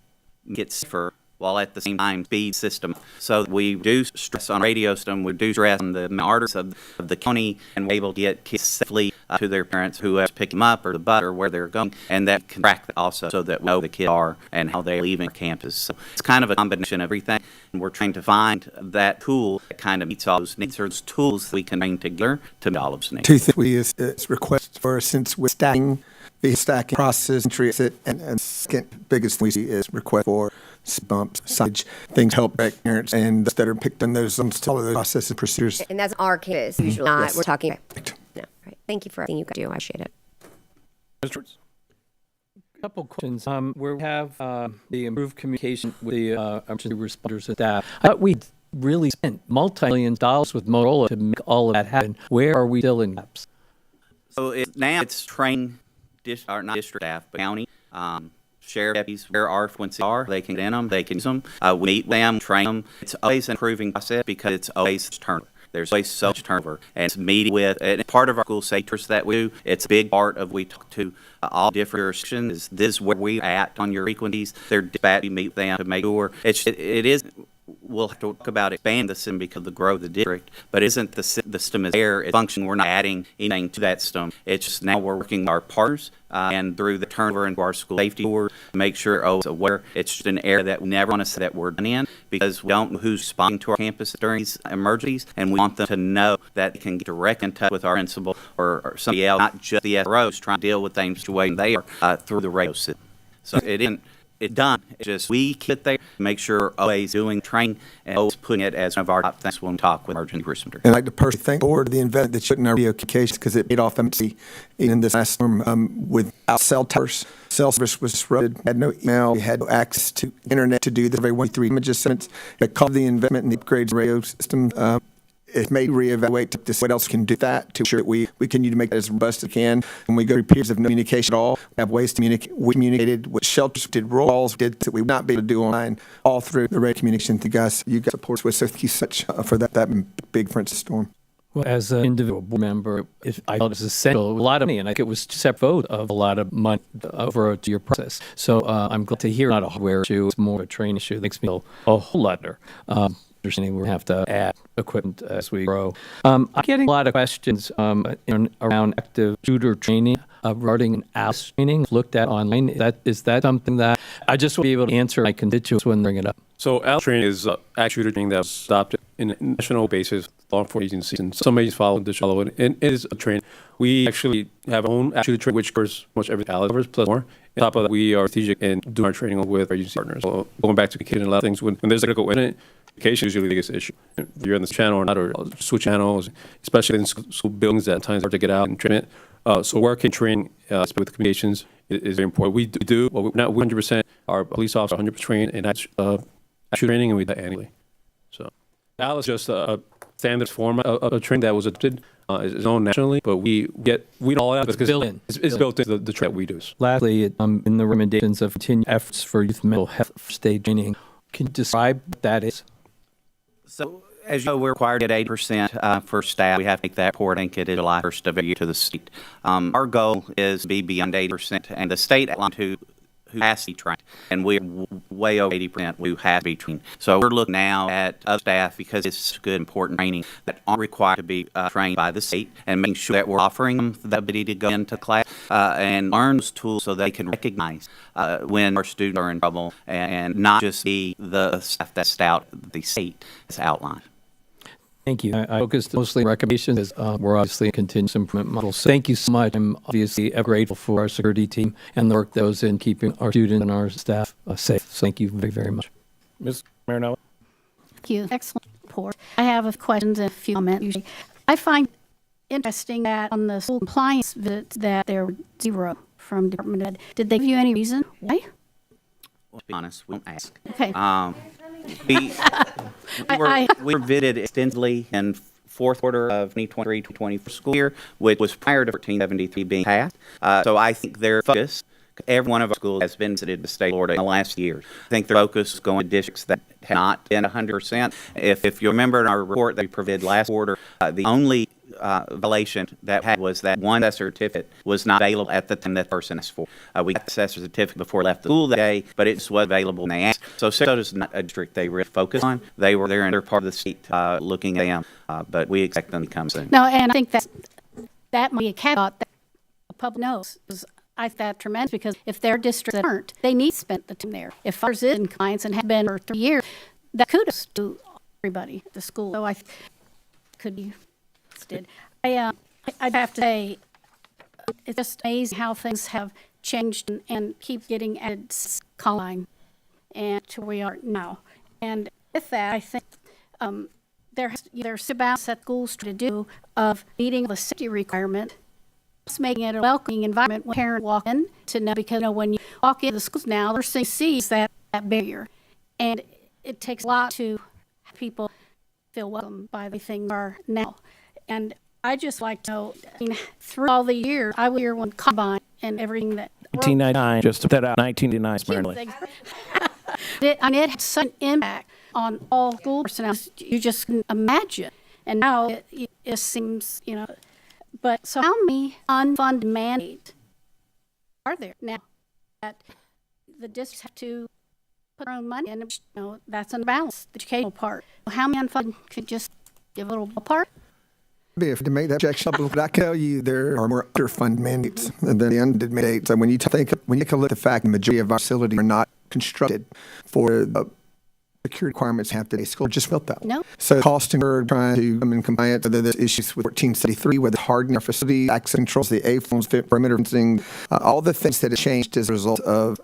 get safer while at the same time speed system. So we reduce stress on radio system, we reduce stress on the arteries of the county, and we're able to get kids safely to their parents who have to pick them up or the bus or where they're going, and that can track that also so that we know the kids are and how they're leaving campus. So it's kind of a combination of everything, and we're trying to find that tool that kind of meets all those needs, or those tools that we can bring together to meet all of those needs. Two things is request for, since we're stacking process, and second biggest we see is request for bumps, signage, things help back parents and that are picked on those follow those processes and procedures. And that's our campus, usually not. Yes. We're talking. Right. No, right. Thank you for everything you guys do. I appreciate it. A couple questions. Where we have the improved communication with the emergency responders and staff. I thought we really spent multi-millions of dollars with Motorola to make all of that happen. Where are we still in gaps? So now it's training, not district staff, but county. Sheriff deputies, where our frequencies are, they can get in them, they can use them. We meet them, train them. It's always an improving process because it's always turnover. There's always so much turnover. And it's meeting with, and part of our school sectors that we do, it's a big part of, we talk to all different jurisdictions. This is where we're at on your frequencies. They're dispatched, we meet with them to make sure. It is, we'll have to talk about expand the system because of the growth of the district, but isn't the system is there, it's functioning, we're not adding anything to that system. It's just now we're working with our partners and through the turnover into our school safety board to make sure it's aware. It's just an area that we never want to say that we're done in because we don't know who's responding to our campus during these emergencies, and we want them to know that they can get direct in touch with our principal or somebody else, not just the SROs trying to deal with things the way they are through the radio system. So it's done. It's just we keep it there, make sure we're always doing training and always putting it as one of our top things when we talk with emergency responders. And I'd like to personally thank the board of the investment that shut in our radio communications because it paid off immensely in this last storm without cell towers. Cell service was disrupted, had no email, we had no access to internet to do the very 1-3 images sentence. Because of the investment in the upgrades in the radio system, it may reevaluate this, what else can do that to ensure that we continue to make that as robust as we can. When we go through periods of no communication at all, we have ways to communicate. We communicated with shelters, did roll calls, did that we would not be able to do online, all through the radio communication you guys support us with. So thank you so much for that big Francis storm. Well, as an individual board member, I felt it was essential, a lot of money, and I think it was a separate vote of a lot of money over to your process. So I'm glad to hear not a hardware issue, it's more a training issue that makes me feel a whole lot better. Understanding we have to add equipment as we grow. I'm getting a lot of questions around active shooter training regarding ALS training looked at online. Is that something that I just want to be able to answer my constituents when they bring it up? So ALS training is active shooter training that was adopted in a national basis, law enforcement agencies, and some agencies follow it, and it is a training. We actually have our own active shooter training, which covers much everything ALS covers, plus more. On top of that, we are strategic in doing our training with our agency partners. So going back to communicating a lot of things, when there's a critical incident, communication is usually the biggest issue. If you're on this channel or not, or switch channels, especially in school buildings that at times hard to get out and train it. So working training with communications is very important. We do, well, not 100%, our police officers are 100% trained in actual training, and we do that annually. So ALS is just a standard form of training that was adopted. Is known nationally, but we don't all that because it's built into the training that we do. Lastly, in the recommendations of continued efforts for youth mental health state training, can you describe what that is? So, as you know, we're required to get 80% for staff. We have to make that report and get it July 1st of every year to the state. Our goal is to be beyond 80%, and the state outlined who has to be trained, and we're way over 80% who has to be trained. So we're looking now at other staff because it's good, important training that aren't required to be trained by the state, and making sure that we're offering them the ability to go into class and learn those tools so they can recognize when our students are in trouble and not just be the staff that's out the state has outlined. Thank you. I focused mostly on recommendations as we're obviously a continuous improvement model. So thank you so much. I'm obviously grateful for our security team and the work that goes in keeping our students and our staff safe. So thank you very, very much. Ms. Marinelli? Thank you. Excellent report. I have a questions and a few comments. Usually, I find interesting that on the school compliance visits that there were 0 from Department of Ed. Did they give you any reason why? Well, to be honest, we don't ask. Okay. We were visited extensively in fourth quarter of 2023-2024 school year, which was prior to 1473 being passed. So I think their focus, every one of our schools has been visited by the state of Florida in the last year. I think their focus is going to districts that have not been 100%. If you remember in our report that we provided last quarter, the only violation that we had was that one assessor certificate was not available at the time that person asked for. We got the assessor certificate before we left the school that day, but it just was available when they asked. So Sarasota is not a district they really focus on. They were there and they're part of the state looking at them, but we expect them to come soon. No, and I think that might be a caveat that the public knows. I think that's tremendous because if their districts that aren't, they need to spend the time there. If ours is in compliance and have been for 3 years, that kudos to everybody at the school. So I could be did. I'd have to say it's just amazing how things have changed and keep getting added line and to where we are now. And with that, I think there's a balance that schools try to do of meeting the safety requirement, just making it a welcoming environment when parents walk in to know, because when you walk into the schools now, the first thing you see is that barrier. And it takes a lot to have people feel welcome by the things are now. And I just like to know, through all the years, I was here when Combine and everything that. 1999, just to put that out, 1999, Marilyn. It had such an impact on all school personnel, you just couldn't imagine. And now it seems, but so how many unfunded mandates are there now that the districts have to put their own money in? That's unbalanced, the educational part. How many unfunded could just give a little apart? If to make that objection, but I can tell you there are more underfunded mandates than the unfunded mandates. And when you take a look at the fact the majority of our facilities are not constructed for the security requirements have today, school just built that. No. So cost incurred trying to come in compliance, whether there's issues with 1473, whether hardening our facility, access controls, the A-phones, perimeter fencing, all the things that have changed as a result of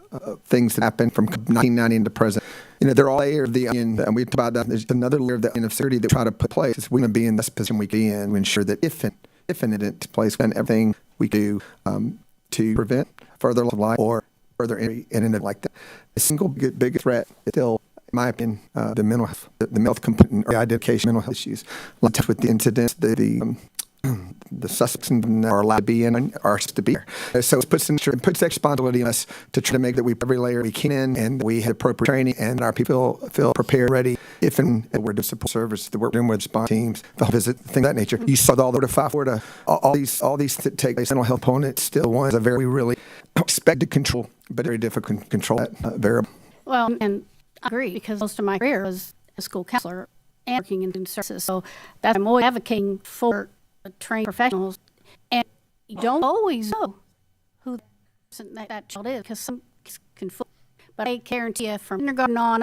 things that happened from 1990 into present. They're all layer of the onion, and we talked about that. There's another layer of the onion of security that we try to put in place. We're going to be in this position we can in to ensure that if an incident takes place, then everything we do to prevent further loss of life or further injury in and like that. The single biggest threat is still, in my opinion, the mental health, the mental health component or identification mental health issues. Like with the incidents, the suspects are allowed to be in are to be here. So it puts extra responsibility on us to try to make that we every layer we can and we have appropriate training and our people feel prepared, ready, if and we're doing support service, the work we're doing with response teams, the visit, things of that nature. You saw all the 5 Florida, all these that take place. Mental health components still one is a very really expect to control, but very difficult to control that variable. Well, and I agree because most of my career was a school counselor and working in services. So that's I'm always advocating for trained professionals, and you don't always know who that child is because some can fool. But I guarantee you, from kindergarten on,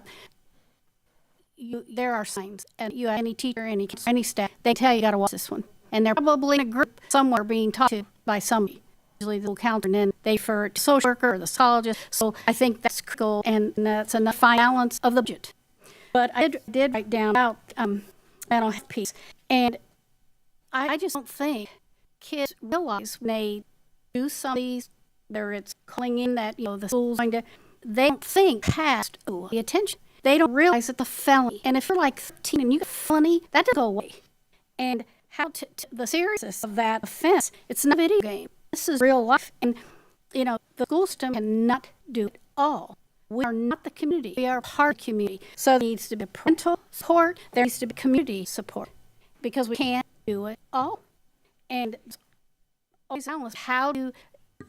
there are signs, and you any teacher, any staff, they tell you got to watch this one, and they're probably in a group somewhere being taught to by somebody. Usually the little counselor, and then they refer to social worker or the psychologist. So I think that's critical, and that's enough fine balance of the budget. But I did write down about mental health piece, and I just don't think kids realize when they do some of these, whether it's calling in that, the school's going to, they don't think past the attention. They don't realize that the felony, and if you're like 13 and you get a felony, that doesn't go away. And how the seriousness of that offense, it's not a video game. This is real life. And, the school system cannot do it all. We are not the community. We are part of the community. So there needs to be parental support. There needs to be community support because we can't do it all. And always analyze how to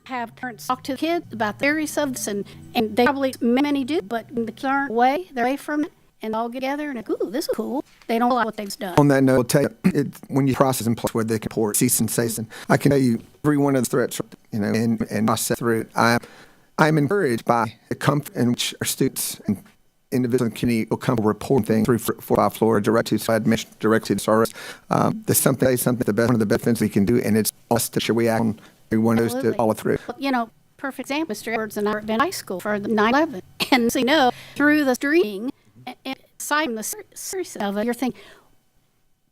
have parents talk to the kids about theories of this, and they probably many do, but when the kids aren't away, they're away from it, and all get together and ooh, this is cool. They don't like what they've done. On that note, I'll tell you, when you process in place where they can report cease and desist, I can tell you every one of the threats, and process through it. I'm encouraged by the comfort in which our students and individuals in the community will come report things through 45 Florida direct to admission, direct to the SRS. There's something one of the best things we can do, and it's us to sure we act on every one of those to Absolutely. follow through. Well, you know, perfect example, Mr. Edwards and I were in high school for the 9/11. And so, you know, through the streaming, and aside from the seriousness of it, you're thinking,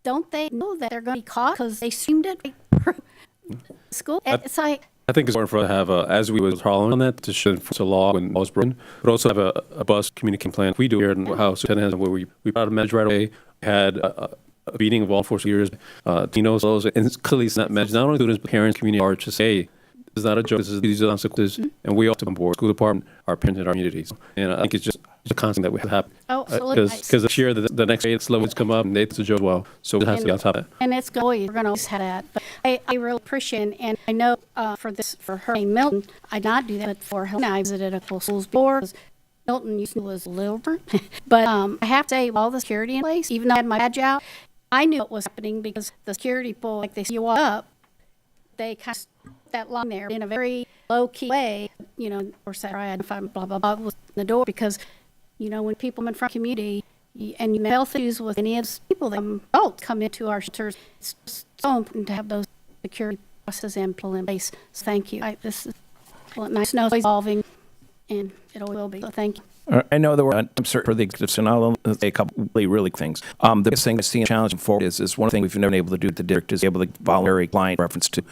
don't they know that they're going to be caught because they streamed it through school? And it's like, I think it's important for us to have, as we was following on that, to should enforce a law when law is broken, but also have a bus communication plan. We do here in the House, Superintendent has, where we brought a measure right away, had a meeting of all 4 years, Tino's, and it's clearly it's not measures, not only students, but parents, community are to say, hey, this is not a joke, these are consequences, and we all have to come on board, school department, our parents, and our communities. And I think it's just a constant that we have to have. Oh, absolutely. Because this year, the next grade levels come up, and it's a joke as well. So it has to be on top of that. and it's going, we're going to always have that. But I really appreciate it. And I know for Hurricane Milton, I did not do that, but for her, I visited a couple schools before. Milton used to was a little different. But I have to say, with all the security in place, even though I had my badge out, I knew what was happening because the security people, like they see you walk up, they kind of that line there in a very low-key way, you know, or say, I had blah, blah, blah, was in the door because, you know, when people in front of the community and you have health issues with any of those people that come into our shelters, it's so important to have those security processes in place. So thank you. This is nice to know it's evolving, and it will be. So thank you. I know that I'm certain for the executive, and I'll say a couple really things. The biggest thing I see a challenge forward is one thing we've never been able to do at the district is able to voluntary client reference to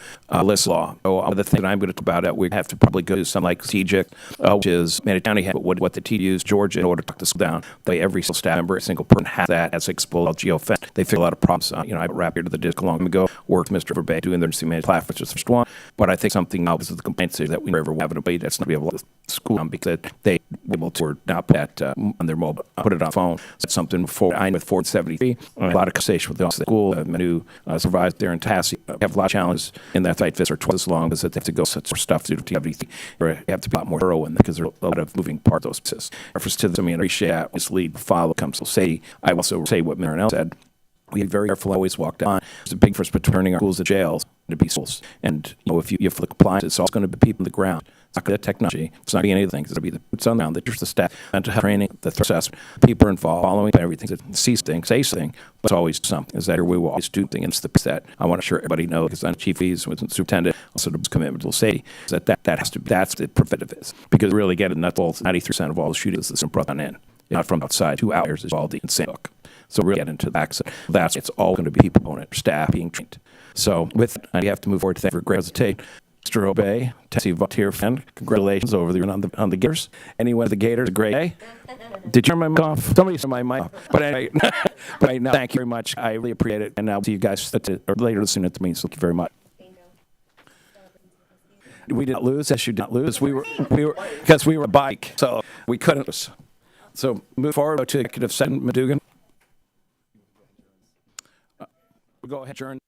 list law. So the thing that I'm going to talk about, we have to probably go to something like TJIC, which is Manatee County, what the T used Georgia in order to talk the school down. Every single staff member, a single person has that as explode LGO. They feel a lot of problems. I wrapped here to the district a long time ago, worked with Mr. Verbay doing their management platform, which is the first one. But I think something now is the complaints that we never have a debate that's not be able to school because they were able to not put that on their mobile, put it on phone. That's something before I with 473. A lot of conversation with the school, who survived there in Tassie. Have a lot of challenges in that site visits are twice as long as they have to go such stuff to do everything. Or have to be a lot more thorough in because there are a lot of moving parts of those processes. Reference to this, I appreciate that. This lead follow comes to say. I also say what Marilyn said. We be very careful, always walk down. There's a big difference between turning our schools to jails to be schools. And, if you for the compliance, it's all going to be people on the ground. It's not going to be the technology. It's not going to be anything. It's going to be the boots on the ground, the staff, mental health training, the assessment. People are involved, following everything. See things, say thing, but it's always something. Is that we will always do things. It's the that I want to sure everybody knows, because I'm chief fees with the superintendent, also the commitment to safety, is that has to, that's the preventive is. Because really get it, nuts bolts, 93% of all the shootings is brought on in. Not from outside, 2 hours is all the insane hook. So really get into that. It's all going to be people on it, staff being trained. So with that, you have to move forward to thank for great hesitate. Mr. Obey, Tessie volunteer friend, congratulations over there on the Gators. Anyone at the Gators, a great day. Did you turn my mic off? Somebody turned my mic off. But anyway, no, thank you very much. I really appreciate it. And I'll see you guys later this soon at the meeting. So thank you very much. We did not lose. Yes, you did not lose. We were because we were a bike, so we couldn't lose. So move forward to executive session, Madugan. We'll go ahead, adjourn.